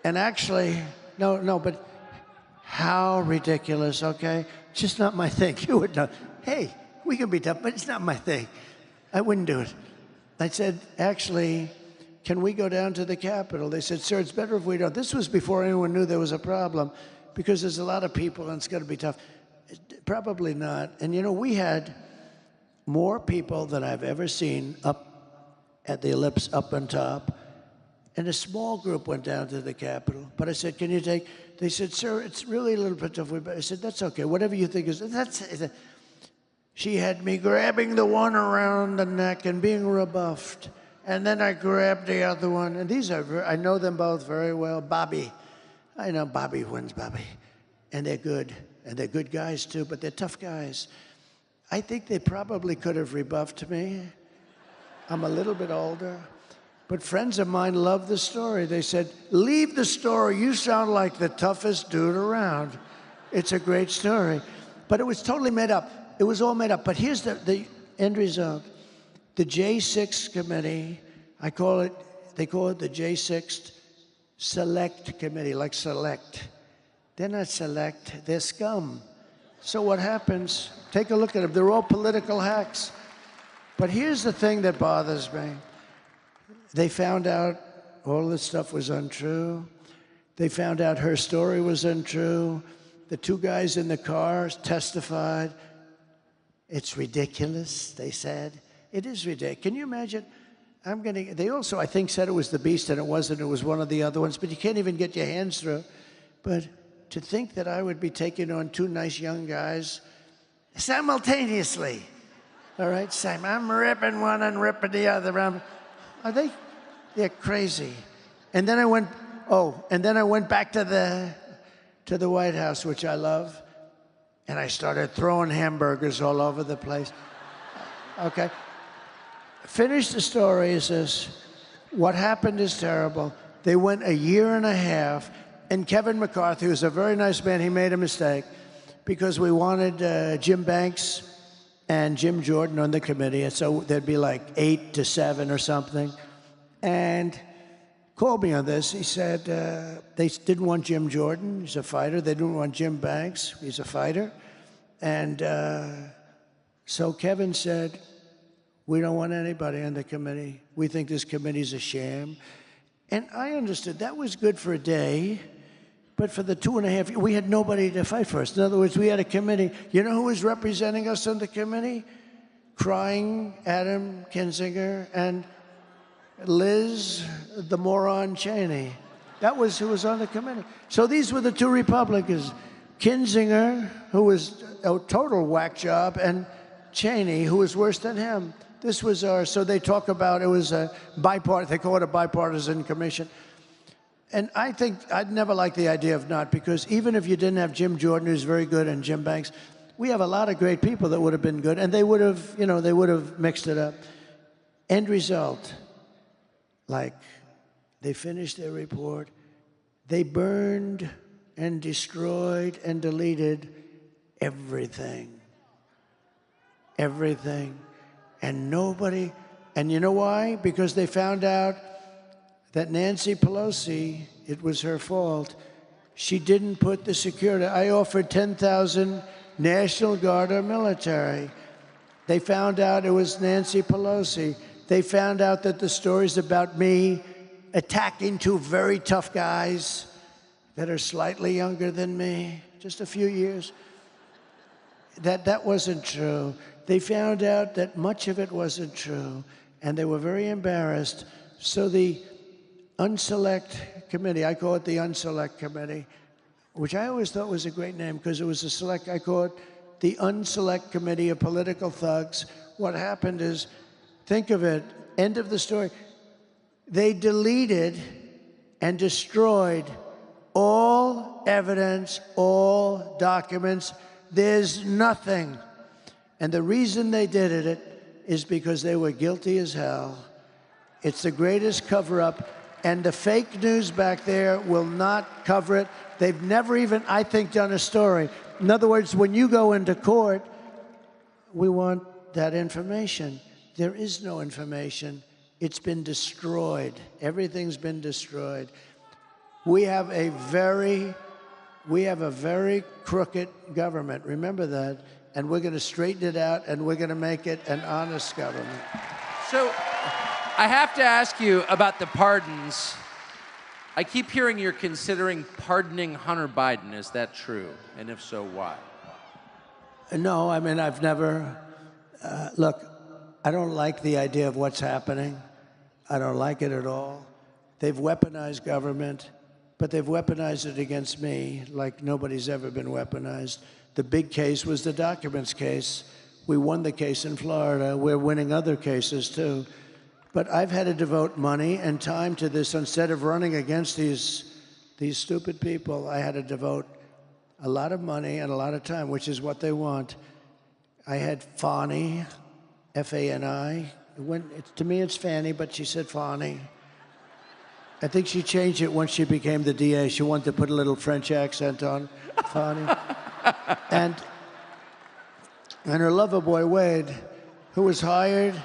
And actually, no, but how ridiculous, okay? Just not my thing. You would know. Hey, we can be tough, but it's not my thing. I wouldn't do it. I said, actually, can we go down to the Capitol? They said, sir, it's better if we don't. This was before anyone knew there was a problem, because there's a lot of people and it's going to be tough. Probably not. And you know, we had more people than I've ever seen up at the ellipse up on top. And a small group went down to the Capitol. But I said, can you take? They said, sir, it's really a little bit tough. I said, that's okay. Whatever you think is, she had me grabbing the one around the neck and being rebuffed. And then I grabbed the other one. And these are, I know them both very well. Bobby. I know Bobby wins, Bobby. And they're good. And they're good guys, too, but they're tough guys. I think they probably could have rebuffed me. I'm a little bit older. But friends of mine love the story. They said, leave the story. You sound like the toughest dude around. It's a great story. But it was totally made up. It was all made up. But here's the end result. The J6 committee, they call it the J6 Select Committee, like select. They're not select, they're scum. So what happens, take a look at them. They're all political hacks. But here's the thing that bothers me. They found out all this stuff was untrue. They found out her story was untrue. The two guys in the car testified. It's ridiculous, they said. It is ridiculous. Can you imagine? They also, I think, said it was the Beast, and it wasn't. It was one of the other ones. But you can't even get your hands through. But to think that I would be taking on two nice young guys simultaneously. All right, Sam, I'm ripping one and ripping the other. They're crazy. And then I went back to the White House, which I love, and I started throwing hamburgers all over the place. Okay. Finish the story is this. What happened is terrible. They went a year and a half, and Kevin McCarthy, who's a very nice man, he made a mistake because we wanted Jim Banks and Jim Jordan on the committee, and so there'd be like 8 to 7 or something. And called me on this. He said they didn't want Jim Jordan. He's a fighter. They didn't want Jim Banks. He's a fighter. And so Kevin said, we don't want anybody on the committee. We think this committee's a sham. And I understood that was good for a day, but for the 2.5 years, we had nobody to fight for us. In other words, we had a committee. You know who was representing us on the committee? Crying Adam Kinzinger and Liz, the moron Cheney. That was who was on the committee. So these were the two Republicans. Kinzinger, who was a total whack job, and Cheney, who was worse than him. This was so they talk about, it was a bipartisan, they call it a bipartisan commission. And I think, I'd never liked the idea of not, because even if you didn't have Jim Jordan, who's very good, and Jim Banks, we have a lot of great people that would have been good, and they would have, they would have mixed it up. End result, like, they finished their report, they burned and destroyed and deleted everything. Everything. And nobody, and you know why? Because they found out that Nancy Pelosi, it was her fault. She didn't put the security. I offered 10,000 National Guard or military. They found out it was Nancy Pelosi. They found out that the stories about me attacking two very tough guys that are slightly younger than me, just a few years, that wasn't true. they found out that much of it wasn't true, and they were very embarrassed. So the Unselect Committee, I call it the Unselect Committee, which I always thought was a great name because it was a select, I call it the Unselect Committee of Political Thugs. What happened is, think of it, end of the story, they deleted and destroyed all evidence, all documents. There's nothing. And the reason they did it is because they were guilty as hell. It's the greatest cover-up, and the fake news back there will not cover it. They've never even, I think, done a story. In other words, when you go into court, we want that information. There is no information. It's been destroyed. Everything's been destroyed. We have a very crooked government. Remember that. And we're going to straighten it out, and we're going to make it an honest government. So I have to ask you about the pardons. I keep hearing you're considering pardoning Hunter Biden. Is that true? And if so, why? No, I mean, I've never... look, I don't like the idea of what's happening. I don't like it at all. They've weaponized government, but they've weaponized it against me like nobody's ever been weaponized. The big case was the documents case. We won the case in Florida. We're winning other cases, too. But I've had to devote money and time to this. Instead of running against these stupid people, I had to devote a lot of money and a lot of time, which is what they want. I had Fani, F-A-N-I. To me, it's Fanny, but she said Fani. I think she changed it once she became the DA. She wanted to put a little French accent on Fani. And her lover boy, Wade, who was hired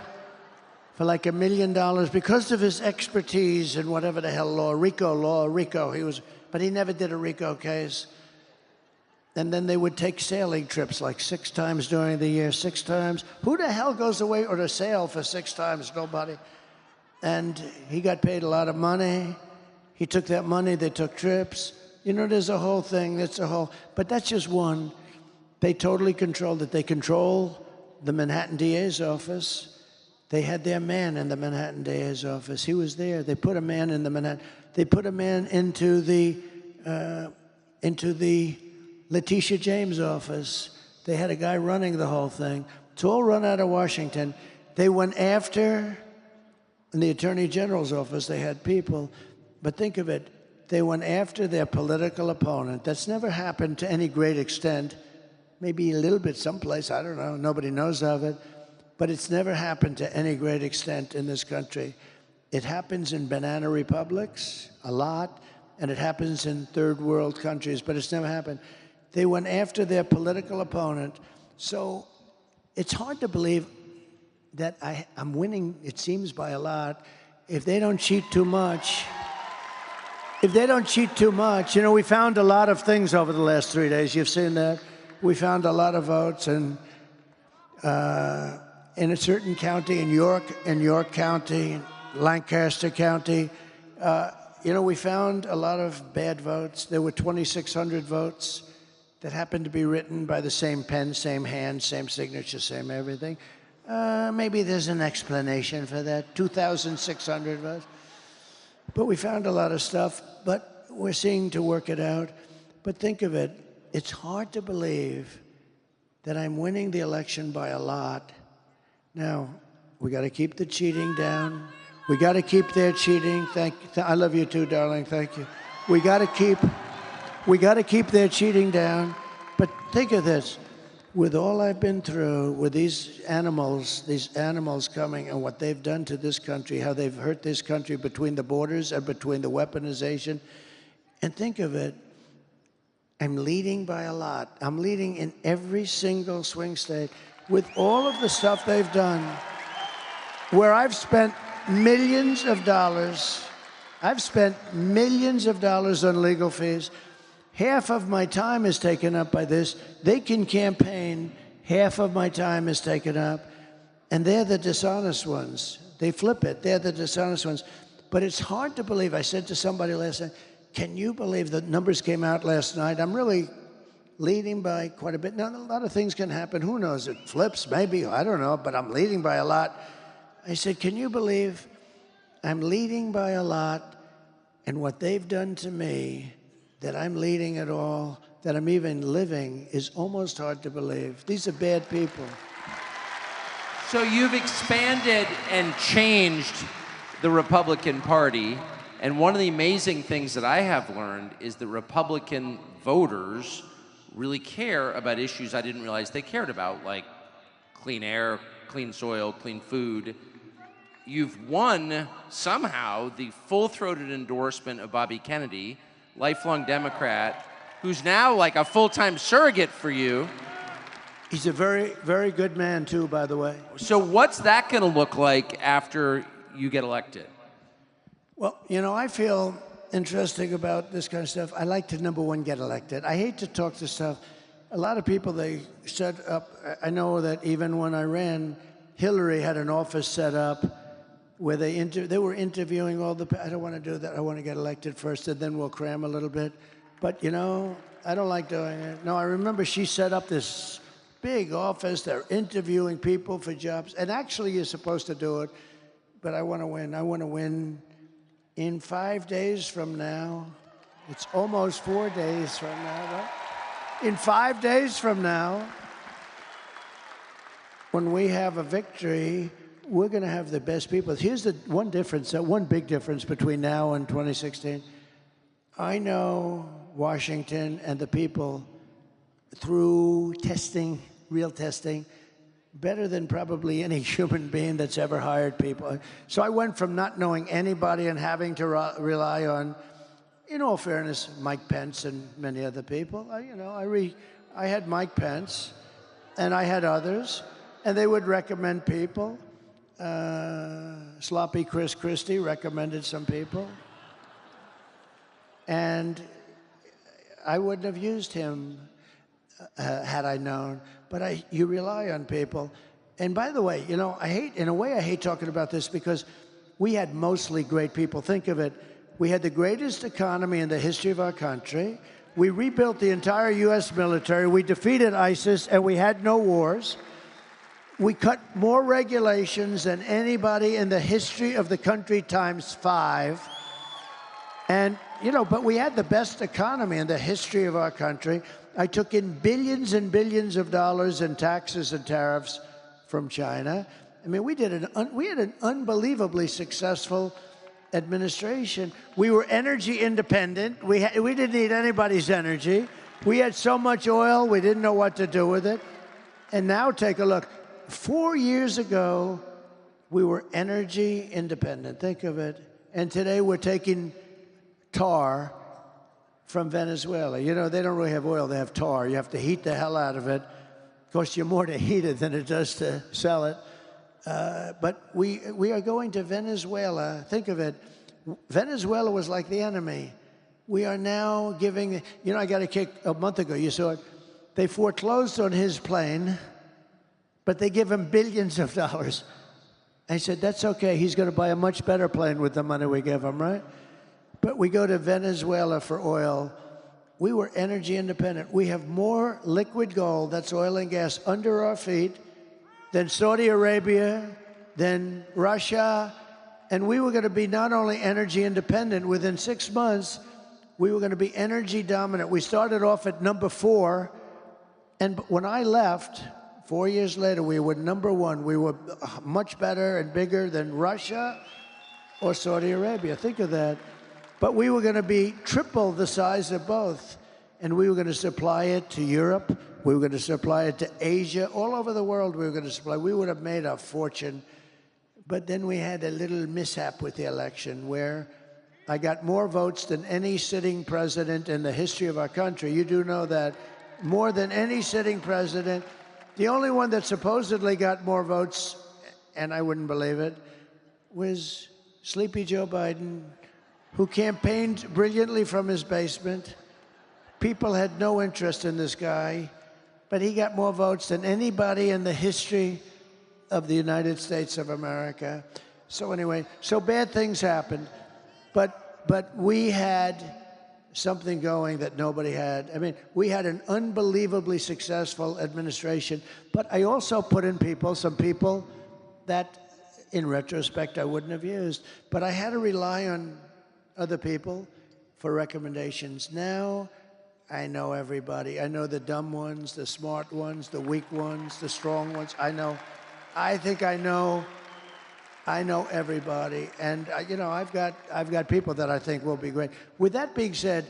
for like $1 million because of his expertise in whatever the hell law, RICO, but he never did a RICO case. And then they would take sailing trips like 6 times during the year, 6 times. Who the hell goes away on a sail for 6 times? Nobody. And he got paid a lot of money. He took that money, they took trips. You know, there's a whole thing, but that's just one. They totally controlled it. They control the Manhattan DA's office. They had their man in the Manhattan DA's office. He was there. They put a man in the Manhattan. They put a man into the Letitia James office. They had a guy running the whole thing. It's all run out of Washington. They went after, in the Attorney General's office, they had people, but think of it, they went after their political opponent. That's never happened to any great extent. Maybe a little bit someplace, I don't know, nobody knows of it, but it's never happened to any great extent in this country. It happens in banana republics a lot, and it happens in third world countries, but it's never happened. They went after their political opponent. So it's hard to believe that I'm winning, it seems, by a lot. If they don't cheat too much, you know, we found a lot of things over the last 3 days. You've seen that. We found a lot of votes in a certain county, in York County, Lancaster County. You know, we found a lot of bad votes. There were 2,600 votes that happened to be written by the same pen, same hand, same signature, same everything. Maybe there's an explanation for that. 2,600 votes. But we found a lot of stuff, but we're seeing to work it out. But think of it, it's hard to believe that I'm winning the election by a lot. Now, we got to keep the cheating down. We got to keep their cheating. I love you too, darling. Thank you. We got to keep their cheating down. But think of this. With all I've been through, with these animals coming and what they've done to this country, how they've hurt this country between the borders and between the weaponization, and think of it, I'm leading by a lot. I'm leading in every single swing state with all of the stuff they've done, where I've spent millions of dollars. I've spent millions of dollars on legal fees. Half of my time is taken up by this. They can campaign. Half of my time is taken up. And they're the dishonest ones. They flip it. They're the dishonest ones. But it's hard to believe. I said to somebody last night, can you believe the numbers came out last night? I'm really leading by quite a bit. Now, a lot of things can happen. Who knows? It flips, maybe. I don't know, but I'm leading by a lot. I said, can you believe I'm leading by a lot, and what they've done to me, that I'm leading at all, that I'm even living, is almost hard to believe. These are bad people. So you've expanded and changed the Republican Party, and one of the amazing things that I have learned is that Republican voters really care about issues I didn't realize they cared about, like clean air, clean soil, clean food. You've won, somehow, the full-throated endorsement of Bobby Kennedy, lifelong Democrat, who's now like a full-time surrogate for you. He's a very, very good man, too, by the way. So what's that going to look like after you get elected? Well, you know, I feel interesting about this kind of stuff. I like to, number one, get elected. I hate to talk to stuff. A lot of people, they set up, I know that even when I ran, Hillary had an office set up where they were interviewing all the, I don't want to do that. I want to get elected first, and then we'll cram a little bit. But, you know, I don't like doing it. No, I remember she set up this big office. They're interviewing people for jobs. And actually, you're supposed to do it. But I want to win. I want to win in 5 days from now. It's almost 4 days from now, right? In 5 days from now, when we have a victory, we're going to have the best people. Here's the one difference, one big difference between now and 2016. I know Washington and the people through testing, real testing, better than probably any human being that's ever hired people. So I went from not knowing anybody and having to rely on, in all fairness, Mike Pence and many other people. I had Mike Pence, and I had others, and they would recommend people. Sloppy Chris Christie recommended some people. And I wouldn't have used him had I known. But you rely on people. And by the way, you know, I hate talking about this because we had mostly great people. Think of it. We had the greatest economy in the history of our country. We rebuilt the entire U.S. military. We defeated ISIS, and we had no wars. We cut more regulations than anybody in the history of the country times 5. And, you know, but we had the best economy in the history of our country. I took in billions and billions of dollars in taxes and tariffs from China. I mean, we had an unbelievably successful administration. We were energy independent. We didn't need anybody's energy. We had so much oil, we didn't know what to do with it. And now take a look. 4 years ago, we were energy independent. Think of it. And today we're taking tar from Venezuela. You know, they don't really have oil, they have tar. You have to heat the hell out of it. It costs you more to heat it than it does to sell it. But we are going to Venezuela. Think of it. Venezuela was like the enemy. We are now giving, you know, I got a kick a month ago, you saw it. They foreclosed on his plane, but they give him billions of dollars. I said, that's okay. He's going to buy a much better plane with the money we give him, right? But we go to Venezuela for oil. We were energy independent. We have more liquid gold, that's oil and gas, under our feet than Saudi Arabia, than Russia. And we were going to be not only energy independent, within 6 months, we were going to be energy dominant. We started off at number 4. And when I left, 4 years later, we were number 1. We were much better and bigger than Russia or Saudi Arabia. Think of that. But we were going to be triple the size of both. And we were going to supply it to Europe. We were going to supply it to Asia. All over the world we were going to supply. We would have made a fortune. But then we had a little mishap with the election where I got more votes than any sitting president in the history of our country. You do know that. More than any sitting president. The only one that supposedly got more votes, and I wouldn't believe it, was Sleepy Joe Biden, who campaigned brilliantly from his basement. People had no interest in this guy, but he got more votes than anybody in the history of the United States of America. So anyway, so bad things happened, but we had something going that nobody had. I mean, we had an unbelievably successful administration, but I also put in some people that, in retrospect, I wouldn't have used. But I had to rely on other people for recommendations. Now, I know everybody. I know the dumb ones, the smart ones, the weak ones, the strong ones. I think I know everybody, and I've got people that I think will be great. With that being said,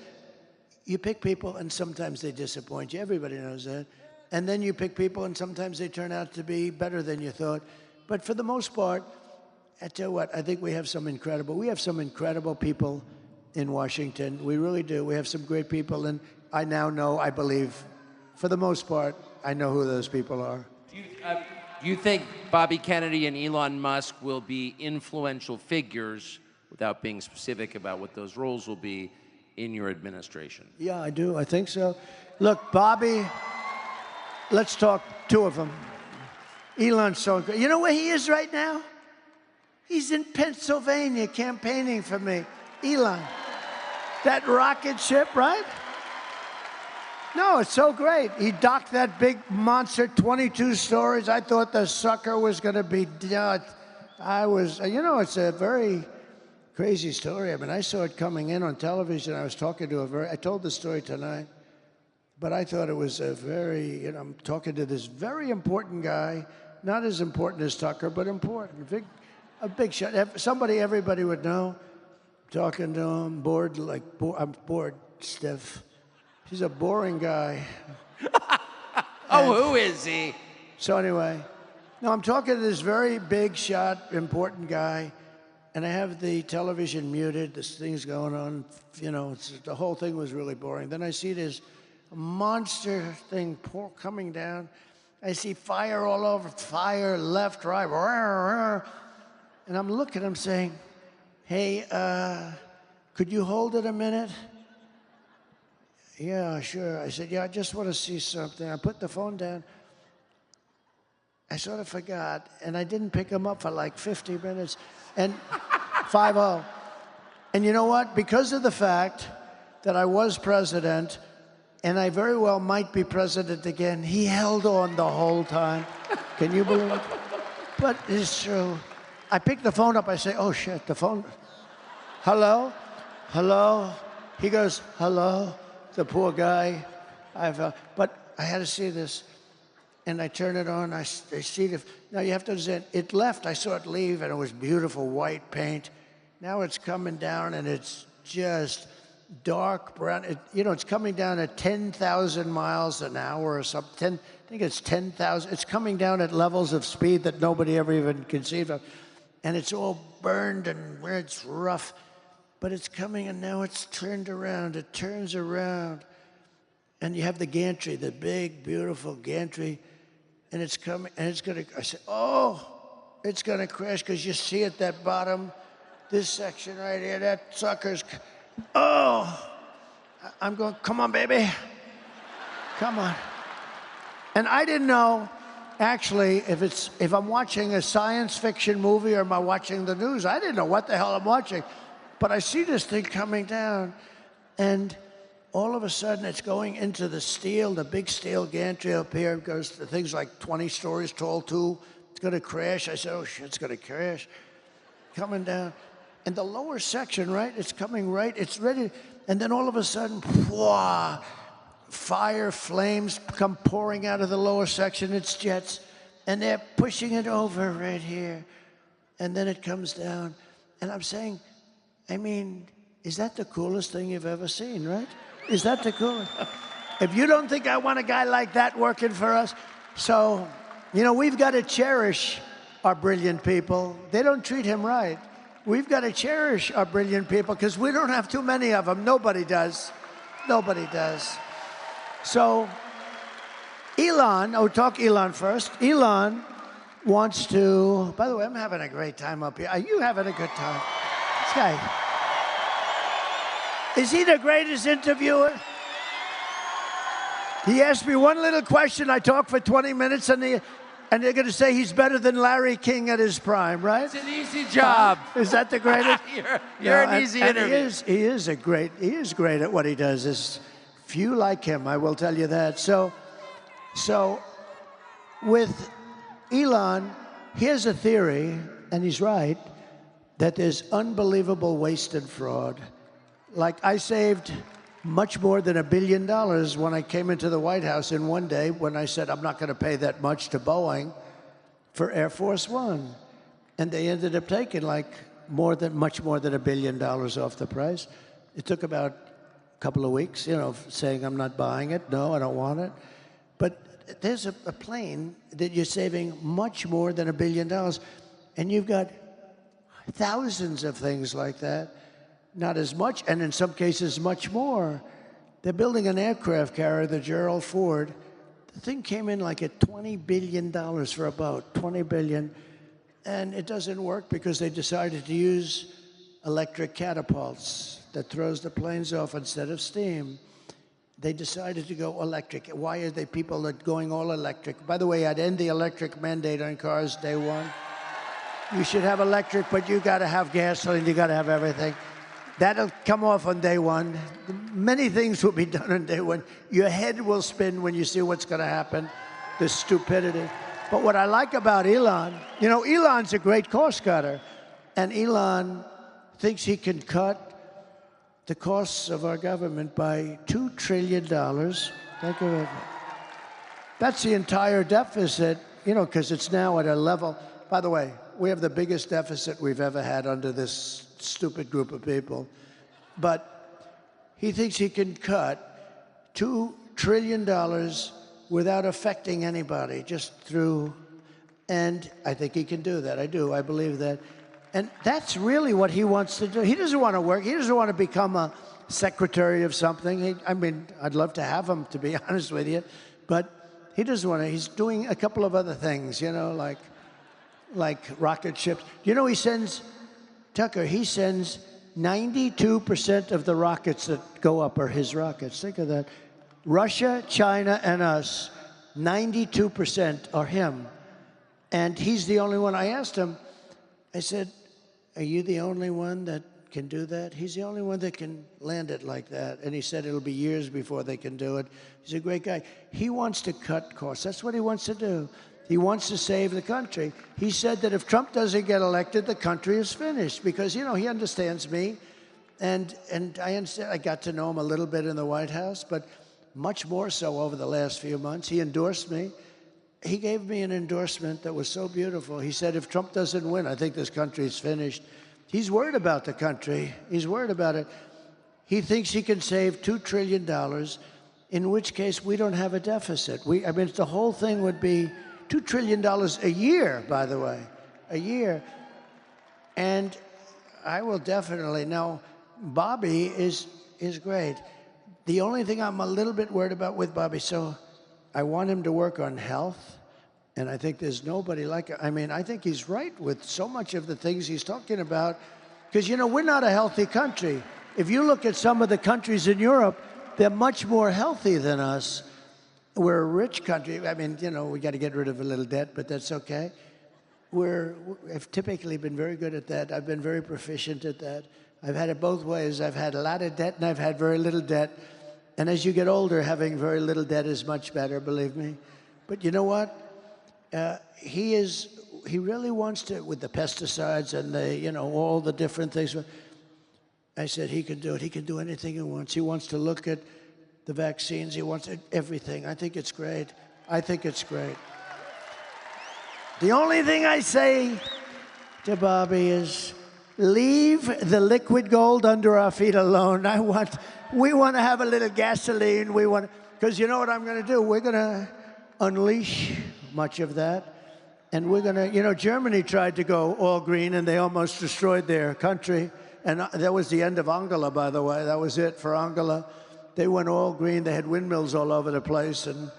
you pick people, and sometimes they disappoint you. Everybody knows that. And then you pick people, and sometimes they turn out to be better than you thought. But for the most part, I tell you what, I think we have some incredible people in Washington. We really do. We have some great people, and I now know, I believe, for the most part, I know who those people are. Do you think Bobby Kennedy and Elon Musk will be influential figures, without being specific about what those roles will be, in your administration? Yeah, I do. I think so. Look, Bobby, let's talk two of them. Elon's so great. You know where he is right now? He's in Pennsylvania campaigning for me. Elon. That rocket ship, right? No, it's so great. He docked that big monster, 22 stories. I thought the sucker was going to be dead. It's a very crazy story. I mean, I saw it coming in on television. I was talking to I told the story tonight, but I thought it was I'm talking to this very important guy, not as important as Tucker, but important. A big shot. Somebody everybody would know. Talking to him, I'm bored, stiff. He's a boring guy. Who is he? So anyway, no, I'm talking to this very big shot, important guy, and I have the television muted. This thing's going on. The whole thing was really boring. Then I see this monster thing coming down. I see fire all over, fire left, right, and I'm looking. I'm saying, "Hey, could you hold it a minute?" Yeah, sure. I said, yeah, I just want to see something. I put the phone down. I sort of forgot, and I didn't pick him up for like 50 minutes, and 5-0. And you know what? Because of the fact that I was president, and I very well might be president again, he held on the whole time. Can you believe it? But it's true. I picked the phone up. I say, oh, shit, the phone. Hello? Hello? He goes, hello? The poor guy. But I had to see this. And I turn it on. I see it. Now, you have to understand, it left. I saw it leave, and it was beautiful white paint. Now it's coming down, and it's just dark brown. It's coming down at 10,000 miles an hour or something. I think it's 10,000. It's coming down at levels of speed that nobody ever even conceived of. And it's all burned, and where it's rough. But it's coming, and now it's turned around. It turns around. And you have the gantry, the big, beautiful gantry. And it's coming, and it's going to, I said, oh, it's going to crash, because you see at that bottom, this section right here, that sucker's, oh. I'm going, come on, baby. Come on. And I didn't know, actually, if I'm watching a science fiction movie or am I watching the news. I didn't know what the hell I'm watching. But I see this thing coming down, and all of a sudden it's going into the steel, the big steel gantry up here. It goes, the thing's like 20 stories tall, too. It's going to crash. I said, oh, shit, it's going to crash. Coming down. And the lower section, right, it's coming right, it's ready. And then all of a sudden, whoa, fire, flames come pouring out of the lower section. It's jets. And they're pushing it over right here. And then it comes down. And I'm saying, I mean, is that the coolest thing you've ever seen, right? Is that the coolest? If you don't think I want a guy like that working for us, so, we've got to cherish our brilliant people. They don't treat him right. We've got to cherish our brilliant people, because we don't have too many of them. Nobody does. Nobody does. So, Elon, I'll talk Elon first. Elon wants to, by the way, I'm having a great time up here. Are you having a good time? This guy. Is he the greatest interviewer? He asked me one little question. I talked for 20 minutes, and And they're going to say he's better than Larry King at his prime, right? It's an easy job. Is that the greatest? you're an easy interview. He is great at what he does. There's few like him, I will tell you that. So with Elon, here's a theory, and he's right, that there's unbelievable waste and fraud. Like, I saved much more than $1 billion when I came into the White House in one day when I said I'm not going to pay that much to Boeing for Air Force One. And they ended up taking like much more than $1 billion off the price. It took about a couple of weeks, saying I'm not buying it. No, I don't want it. But there's a plane that you're saving much more than $1 billion. And you've got thousands of things like that. Not as much, and in some cases much more. They're building an aircraft carrier, the Gerald Ford. The thing came in like at $20 billion for a boat, $20 billion. And it doesn't work because they decided to use electric catapults that throws the planes off instead of steam. They decided to go electric. Why are they people that going all electric? By the way, I'd end the electric mandate on cars day one. You should have electric, but you got to have gasoline, you got to have everything. That'll come off on day one. Many things will be done on day one. Your head will spin when you see what's going to happen, the stupidity. But what I like about Elon, Elon's a great cost cutter. And Elon thinks he can cut the costs of our government by $2 trillion. Think of it. That's the entire deficit, because it's now at a level. By the way, we have the biggest deficit we've ever had under this stupid group of people. But he thinks he can cut $2 trillion without affecting anybody, just through, and I think he can do that. I do, I believe that. And that's really what he wants to do. He doesn't want to work. He doesn't want to become a secretary of something. I'd love to have him, to be honest with you. But he doesn't want to. He's doing a couple of other things, like rocket ships. He sends, Tucker, he sends 92% of the rockets that go up are his rockets. Think of that. Russia, China, and us, 92% are him. And he's the only one. I asked him, I said, are you the only one that can do that? He's the only one that can land it like that. And he said it'll be years before they can do it. He's a great guy. He wants to cut costs. That's what he wants to do. He wants to save the country. He said that if Trump doesn't get elected, the country is finished because, he understands me. And I understand. I got to know him a little bit in the White House, but much more so over the last few months. He endorsed me. He gave me an endorsement that was so beautiful. He said, if Trump doesn't win, I think this country is finished. He's worried about the country. He's worried about it. He thinks he can save $2 trillion, in which case we don't have a deficit. The whole thing would be $2 trillion a year, by the way, a year. And I will definitely, now, Bobby is great. The only thing I'm a little bit worried about with Bobby, so I want him to work on health, and I think there's nobody like him. I think he's right with so much of the things he's talking about, because, we're not a healthy country. If you look at some of the countries in Europe, they're much more healthy than us. We're a rich country. We got to get rid of a little debt, but that's okay. I've typically been very good at that. I've been very proficient at that. I've had it both ways. I've had a lot of debt, and I've had very little debt. And as you get older, having very little debt is much better, believe me. But you know what? He really wants to, with the pesticides and all the different things. I said he can do it. He can do anything he wants. He wants to look at the vaccines. He wants everything. I think it's great. I think it's great. The only thing I say to Bobby is leave the liquid gold under our feet alone. We want to have a little gasoline. Because you know what I'm going to do? We're going to unleash much of that. And we're going to, Germany tried to go all green and they almost destroyed their country. And that was the end of Angela, by the way. That was it for Angela. They went all green. They had windmills all over the place. And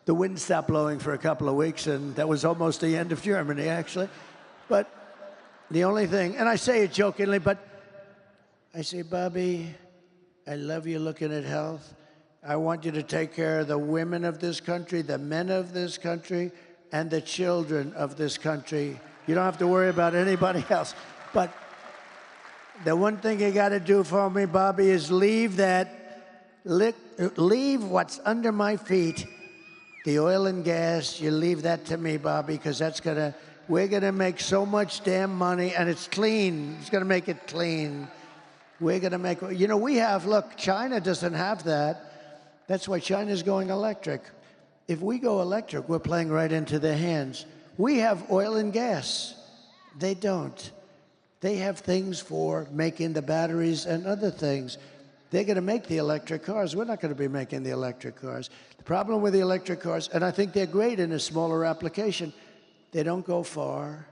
the wind stopped blowing for a couple of weeks. And that was almost the end of Germany, actually. But the only thing, and I say it jokingly, but I say, Bobby, I love you looking at health. I want you to take care of the women of this country, the men of this country, and the children of this country. You don't have to worry about anybody else. But the one thing you got to do for me, Bobby, is leave what's under my feet, the oil and gas. You leave that to me, Bobby, because we're gonna make so much damn money, and it's clean. It's gonna make it clean. We're gonna make, look, China doesn't have that. That's why China's going electric. If we go electric, we're playing right into their hands. We have oil and gas. They don't. They have things for making the batteries and other things. They're going to make the electric cars. We're not going to be making the electric cars. The problem with the electric cars, and I think they're great in a smaller application, they don't go far,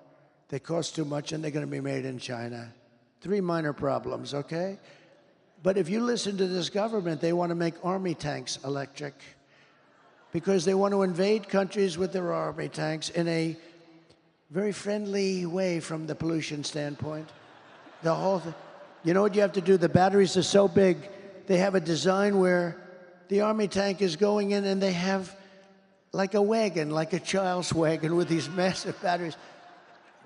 they cost too much, and they're going to be made in China. 3 minor problems, okay? But if you listen to this government, they want to make army tanks electric because they want to invade countries with their army tanks in a very friendly way from the pollution standpoint. The whole thing. You know what you have to do? The batteries are so big, they have a design where the army tank is going in and they have like a wagon, like a child's wagon with these massive batteries.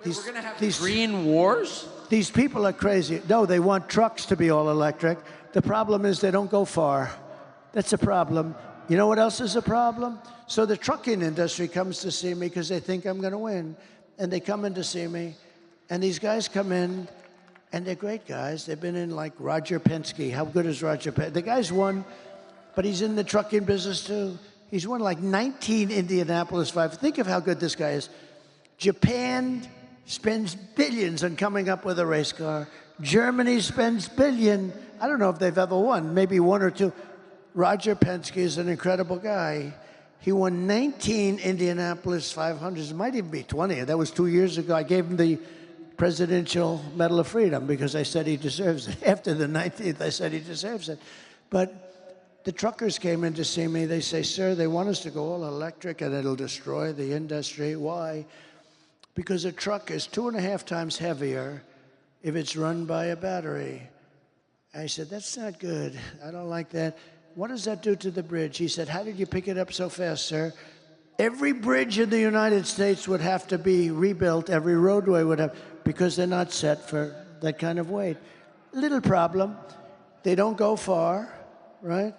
Wait, we're going to have these green wars? These people are crazy. No, they want trucks to be all electric. The problem is they don't go far. That's a problem. You know what else is a problem? So the trucking industry comes to see me because they think I'm going to win. And they come in to see me. And these guys come in, and they're great guys. They've been in like Roger Penske. How good is Roger Penske? The guy's won, but he's in the trucking business too. He's won like 19 Indianapolis 5. Think of how good this guy is. Japan spends billions on coming up with a race car. Germany spends billion. I don't know if they've ever won, maybe 1 or 2. Roger Penske is an incredible guy. He won 19 Indianapolis 500s. It might even be 20. That was 2 years ago. I gave him the Presidential Medal of Freedom because I said he deserves it. After the 19th, I said he deserves it. But the truckers came in to see me. They say, sir, they want us to go all electric and it'll destroy the industry. Why? Because a truck is 2.5 times heavier if it's run by a battery. I said, that's not good. I don't like that. What does that do to the bridge? He said, how did you pick it up so fast, sir? Every bridge in the United States would have to be rebuilt. Every roadway would have, because they're not set for that kind of weight. Little problem. They don't go far, right?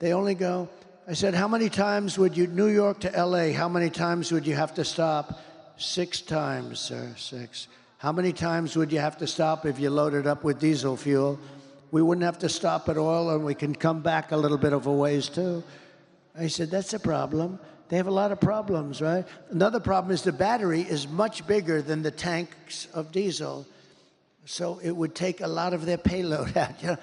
They only go. I said, how many times would you, New York to LA, how many times would you have to stop? 6 times, sir, 6. How many times would you have to stop if you loaded up with diesel fuel? We wouldn't have to stop at all, and we can come back a little bit of a ways, too. I said, that's a problem. They have a lot of problems, right? Another problem is the battery is much bigger than the tanks of diesel, so it would take a lot of their payload out. You know?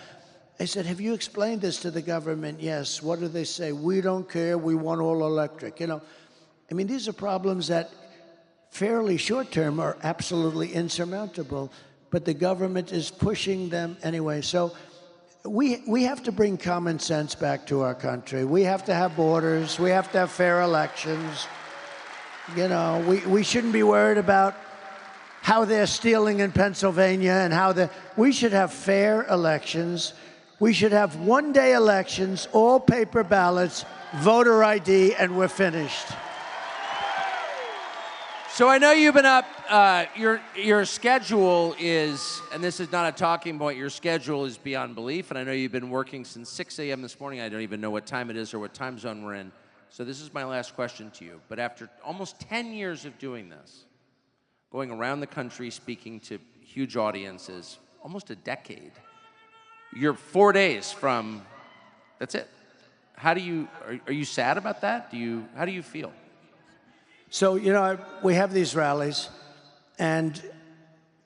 I said, have you explained this to the government? Yes. What do they say? We don't care. We want all electric. You know, I mean, these are problems that fairly short-term are absolutely insurmountable, but the government is pushing them anyway. So we have to bring common sense back to our country. We have to have borders. We have to have fair elections. You know, we shouldn't be worried about how they're stealing in Pennsylvania and how we should have fair elections. We should have one-day elections, all paper ballots, voter ID, and we're finished. So I know you've been up, your schedule is, and this is not a talking point, your schedule is beyond belief, and I know you've been working since 6 a.m. this morning. I don't even know what time it is or what time zone we're in. So this is my last question to you. But after almost 10 years of doing this, going around the country speaking to huge audiences, almost a decade, you're 4 days from, that's it. How do you, are you sad about that? How do you feel? So, you know, we have these rallies, and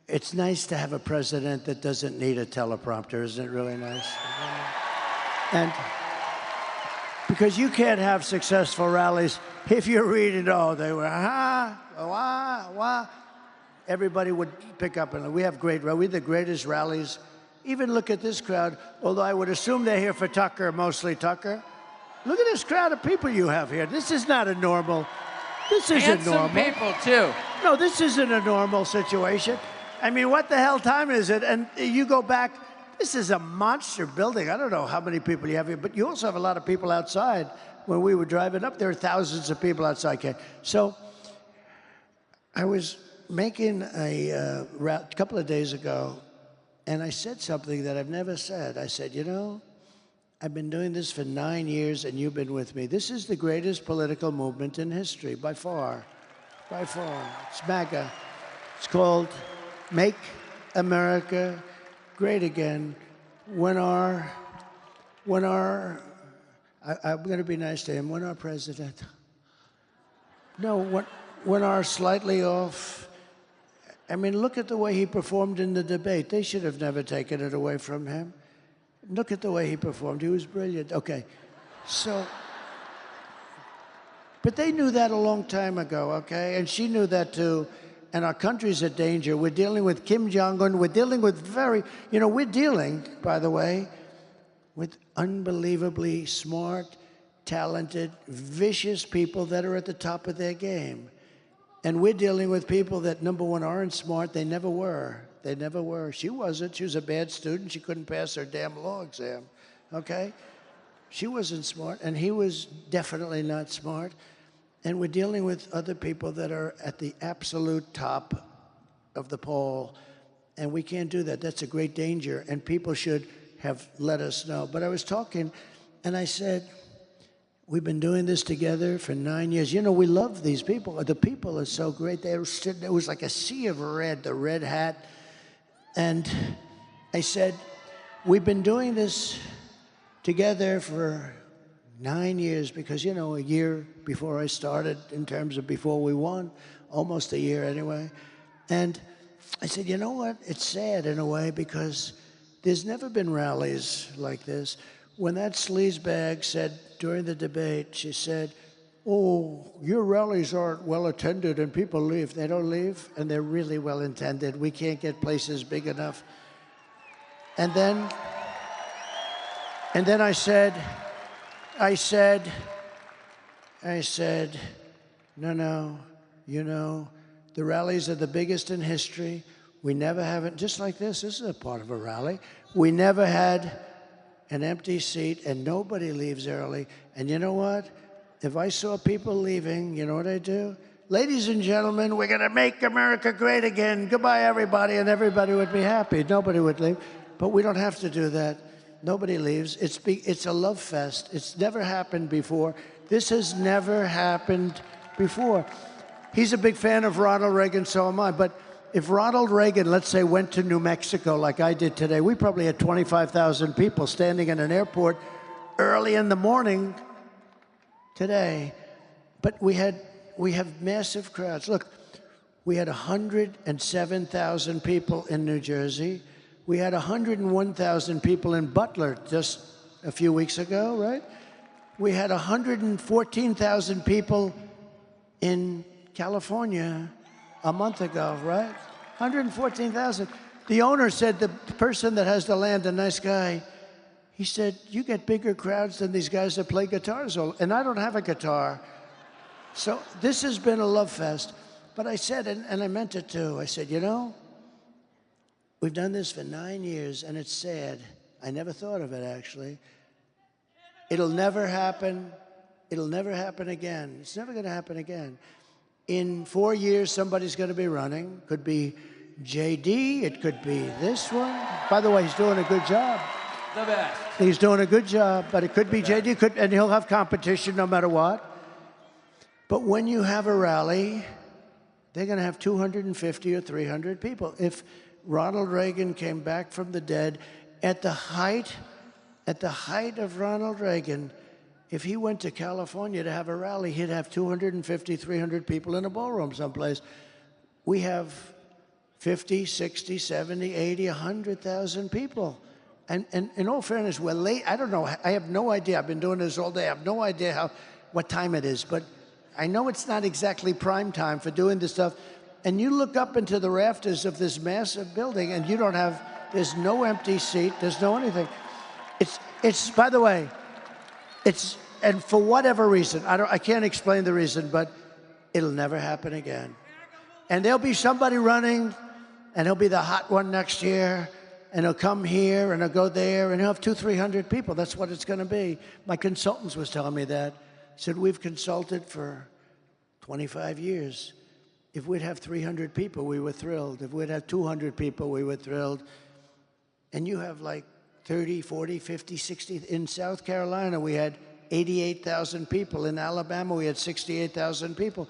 it's nice to have a president that doesn't need a teleprompter. Isn't it really nice? And because you can't have successful rallies if you're reading, oh, they were, wah. Everybody would pick up, and we have great, we're the greatest rallies. Even look at this crowd, although I would assume they're here for Tucker, mostly Tucker. Look at this crowd of people you have here. This is not a normal... This isn't normal. Handsome people, too. No, this isn't a normal situation. I mean, what the hell time is it? And you go back, this is a monster building. I don't know how many people you have here, but you also have a lot of people outside. When we were driving up, there are thousands of people outside. So I was making a couple of days ago, and I said something that I've never said. I said, you know, I've been doing this for 9 years, and you've been with me. This is the greatest political movement in history, by far. By far. It's MAGA. It's called Make America Great Again. When our I'm going to be nice to him, when our president, no, when our slightly off, I mean, look at the way he performed in the debate. They should have never taken it away from him. Look at the way he performed. He was brilliant. Okay, so, but they knew that a long time ago, okay? And she knew that too. And our country's in danger. We're dealing with Kim Jong-un. We're dealing with we're dealing, by the way, with unbelievably smart, talented, vicious people that are at the top of their game. And we're dealing with people that, number one, aren't smart. They never were. They never were. She wasn't. She was a bad student. She couldn't pass her damn law exam, okay? She wasn't smart, and he was definitely not smart. And we're dealing with other people that are at the absolute top of the poll, and we can't do that. That's a great danger, and people should have let us know. But I was talking, and I said, we've been doing this together for 9 years. You know, we love these people. The people are so great. It was like a sea of red, the red hat. And I said, we've been doing this together for 9 years because, you know, a year before I started, in terms of before we won, almost a year anyway. And I said, you know what? It's sad in a way because there's never been rallies like this. When that sleazebag said during the debate, she said, oh, your rallies aren't well attended and people leave. They don't leave, and they're really well attended. We can't get places big enough. And then I said, no, you know, the rallies are the biggest in history. We never have it, just like this is a part of a rally. We never had an empty seat, and nobody leaves early. And you know what? If I saw people leaving, you know what I'd do? Ladies and gentlemen, we're going to make America great again. Goodbye, everybody. And everybody would be happy. Nobody would leave. But we don't have to do that. Nobody leaves. It's a love fest. It's never happened before. This has never happened before. He's a big fan of Ronald Reagan, so am I. But if Ronald Reagan, let's say, went to New Mexico like I did today, we probably had 25,000 people standing in an airport early in the morning today. But we have massive crowds. Look, we had 107,000 people in New Jersey. We had 101,000 people in Butler just a few weeks ago, right? We had 114,000 people in California a month ago, right? 114,000. The owner said, the person that has the land, a nice guy, he said, you get bigger crowds than these guys that play guitars. And I don't have a guitar. So this has been a love fest. But I said, and I meant it too, I said, you know, we've done this for 9 years, and it's sad. I never thought of it, actually. It'll never happen. It'll never happen again. It's never going to happen again. In 4 years, somebody's going to be running. Could be JD. It could be this one. By the way, he's doing a good job. The best. He's doing a good job, but it could be JD, and he'll have competition no matter what. But when you have a rally, they're going to have 250 or 300 people. If Ronald Reagan came back from the dead at the height of Ronald Reagan, if he went to California to have a rally, he'd have 250, 300 people in a ballroom someplace. We have 50, 60, 70, 80, 100,000 people. And in all fairness, we're late. I don't know. I have no idea. I've been doing this all day. I have no idea what time it is. But I know it's not exactly prime time for doing this stuff. And you look up into the rafters of this massive building, and there's no empty seat. There's no anything. It's by the way, and for whatever reason, I can't explain the reason, but it'll never happen again. And there'll be somebody running, and he'll be the hot one next year, and he'll come here, and he'll go there, and he'll have 200, 300 people. That's what it's going to be. My consultants was telling me that. He said, we've consulted for 25 years. If we'd have 300 people, we were thrilled. If we'd have 200 people, we were thrilled. And you have like 30, 40, 50, 60. In South Carolina, we had 88,000 people. In Alabama, we had 68,000 people.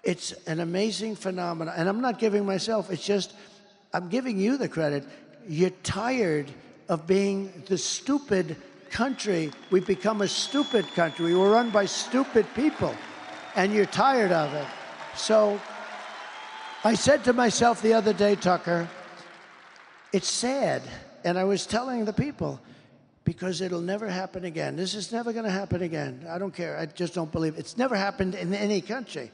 It's an amazing phenomenon. And I'm not giving myself, it's just, I'm giving you the credit. You're tired of being the stupid country. We've become a stupid country. We were run by stupid people. And you're tired of it. So I said to myself the other day, Tucker, it's sad. And I was telling the people, because it'll never happen again. This is never going to happen again. I don't care. I just don't believe it. It's never happened in any country.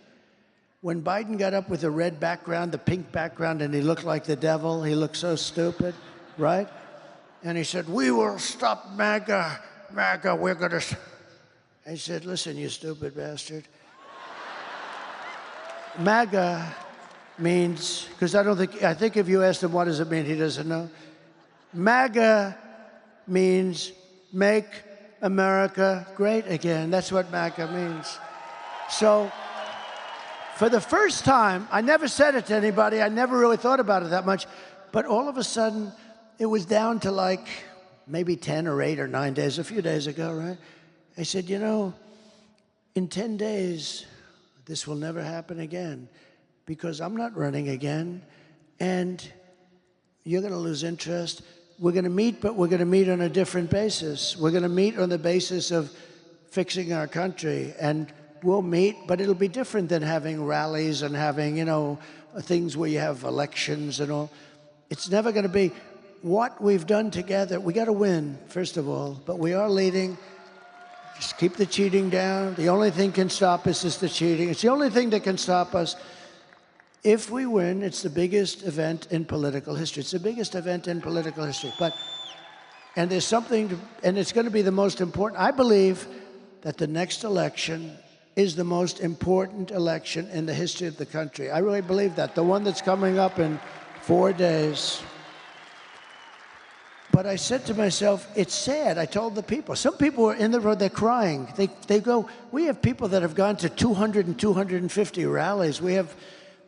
When Biden got up with the red background, the pink background, and he looked like the devil, he looked so stupid, right? And he said, we will stop MAGA. MAGA, we're going to... I said, listen, you stupid bastard. MAGA means, because I think if you asked him what does it mean, he doesn't know. MAGA means make America great again. That's what MAGA means. So, for the first time, I never said it to anybody. I never really thought about it that much. But all of a sudden, it was down to like maybe 10 or 8 or 9 days, a few days ago, right? I said, you know, in 10 days, this will never happen again because I'm not running again. And you're going to lose interest. We're going to meet, but we're going to meet on a different basis. We're going to meet on the basis of fixing our country. And we'll meet, but it'll be different than having rallies and having, you know, things where you have elections and all. It's never going to be what we've done together. We got to win, first of all, but we are leading. Just keep the cheating down. The only thing can stop us is the cheating. It's the only thing that can stop us. If we win, it's the biggest event in political history. It's the biggest event in political history. And there's something, and it's going to be the most important. I believe that the next election is the most important election in the history of the country. I really believe that. The one that's coming up in 4 days. But I said to myself, it's sad. I told the people. Some people are in the road, they're crying. They go, we have people that have gone to 200 and 250 rallies. We have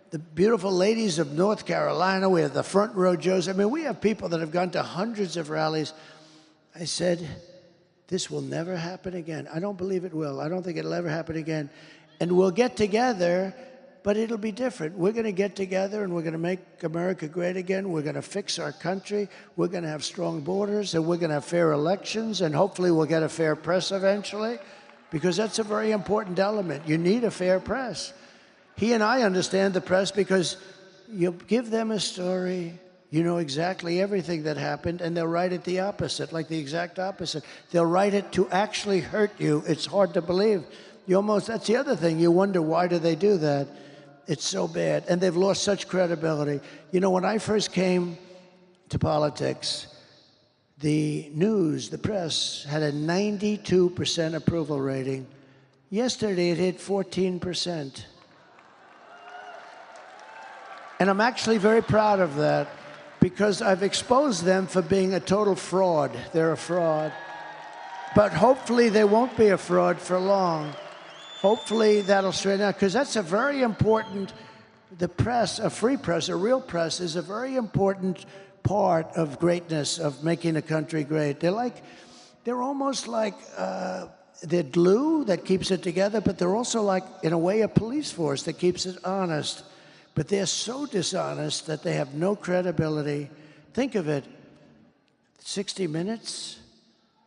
the beautiful ladies of North Carolina. We have the front row Joes. I mean, we have people that have gone to hundreds of rallies. I said, this will never happen again. I don't believe it will. I don't think it'll ever happen again. And we'll get together, but it'll be different. We're going to get together and we're going to make America great again. We're going to fix our country. We're going to have strong borders and we're going to have fair elections and hopefully we'll get a fair press eventually because that's a very important element. You need a fair press. He and I understand the press because you give them a story, you know exactly everything that happened, and they'll write it the opposite, like the exact opposite. They'll write it to actually hurt you. It's hard to believe. That's the other thing. You wonder, why do they do that? It's so bad. And they've lost such credibility. You know, when I first came to politics, the news, the press, had a 92% approval rating. Yesterday, it hit 14%. And I'm actually very proud of that because I've exposed them for being a total fraud. They're a fraud. But hopefully they won't be a fraud for long. Hopefully that'll straighten out because that's a very important, the press, a free press, a real press is a very important part of greatness, of making a country great. They're almost like, they're glue that keeps it together, but they're also like, in a way, a police force that keeps it honest. But they're so dishonest that they have no credibility. Think of it. 60 Minutes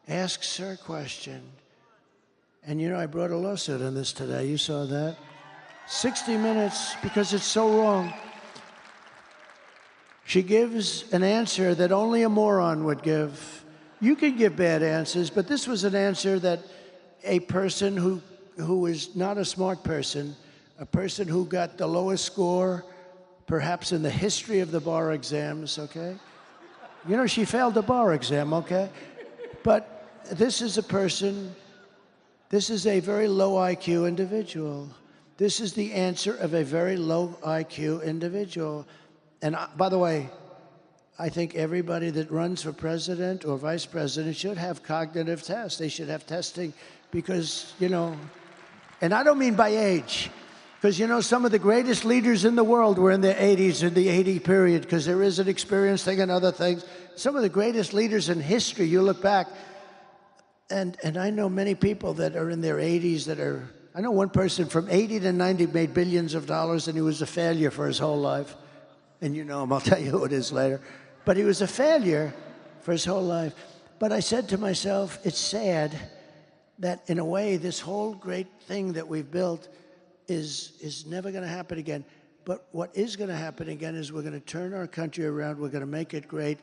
asks her a question. And you know, I brought a lawsuit on this today. You saw that. 60 Minutes, because it's so wrong. She gives an answer that only a moron would give. You can give bad answers, but this was an answer that a person who is not a smart person, a person who got the lowest score, perhaps in the history of the bar exams, okay? You know, she failed the bar exam, okay? But this is a person, this is a very low IQ individual. This is the answer of a very low IQ individual. And by the way, I think everybody that runs for president or vice president should have cognitive tests. They should have testing because, you know, and I don't mean by age. Because, you know, some of the greatest leaders in the world were in their 80s, in the 80 period, because there is an experience thing and other things. Some of the greatest leaders in history, you look back, and I know many people that are in their 80s that are, I know one person from 80 to 90 made billions of dollars, and he was a failure for his whole life. And you know him, I'll tell you who it is later. But he was a failure for his whole life. But I said to myself, it's sad that in a way, this whole great thing that we've built is never going to happen again. But what is going to happen again is we're going to turn our country around, we're going to make it great,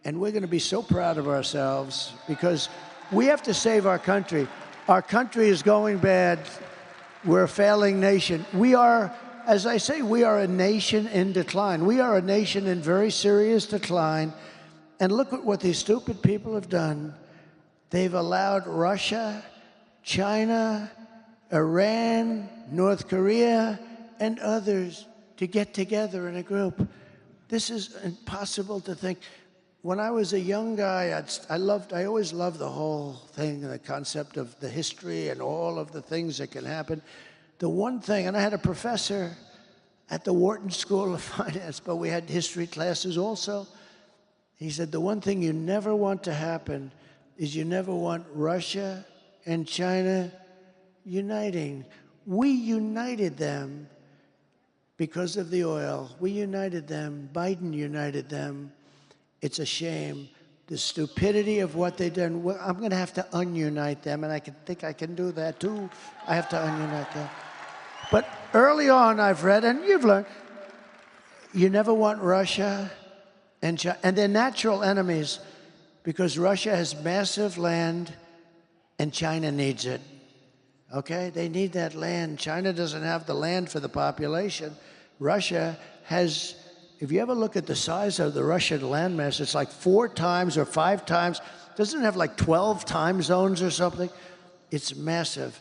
and we're going to be so proud of ourselves because we have to save our country. Our country is going bad. We're a failing nation. We are, as I say, we are a nation in decline. We are a nation in very serious decline. And look at what these stupid people have done. They've allowed Russia, China, Iran, North Korea, and others to get together in a group. This is impossible to think. When I was a young guy, I always loved the whole thing, the concept of the history and all of the things that can happen. The one thing, and I had a professor at the Wharton School of Finance, but we had history classes also. He said, the one thing you never want to happen is you never want Russia and China uniting. We united them because of the oil. We united them. Biden united them. It's a shame. The stupidity of what they've done. Well, I'm going to have to ununite them, and I think I can do that too. I have to ununite them. But early on, I've read, and you've learned, you never want Russia and China, and they're natural enemies because Russia has massive land and China needs it. Okay? They need that land. China doesn't have the land for the population. Russia has, if you ever look at the size of the Russian landmass, it's like 4 times or 5 times. Doesn't it have like 12 time zones or something? It's massive.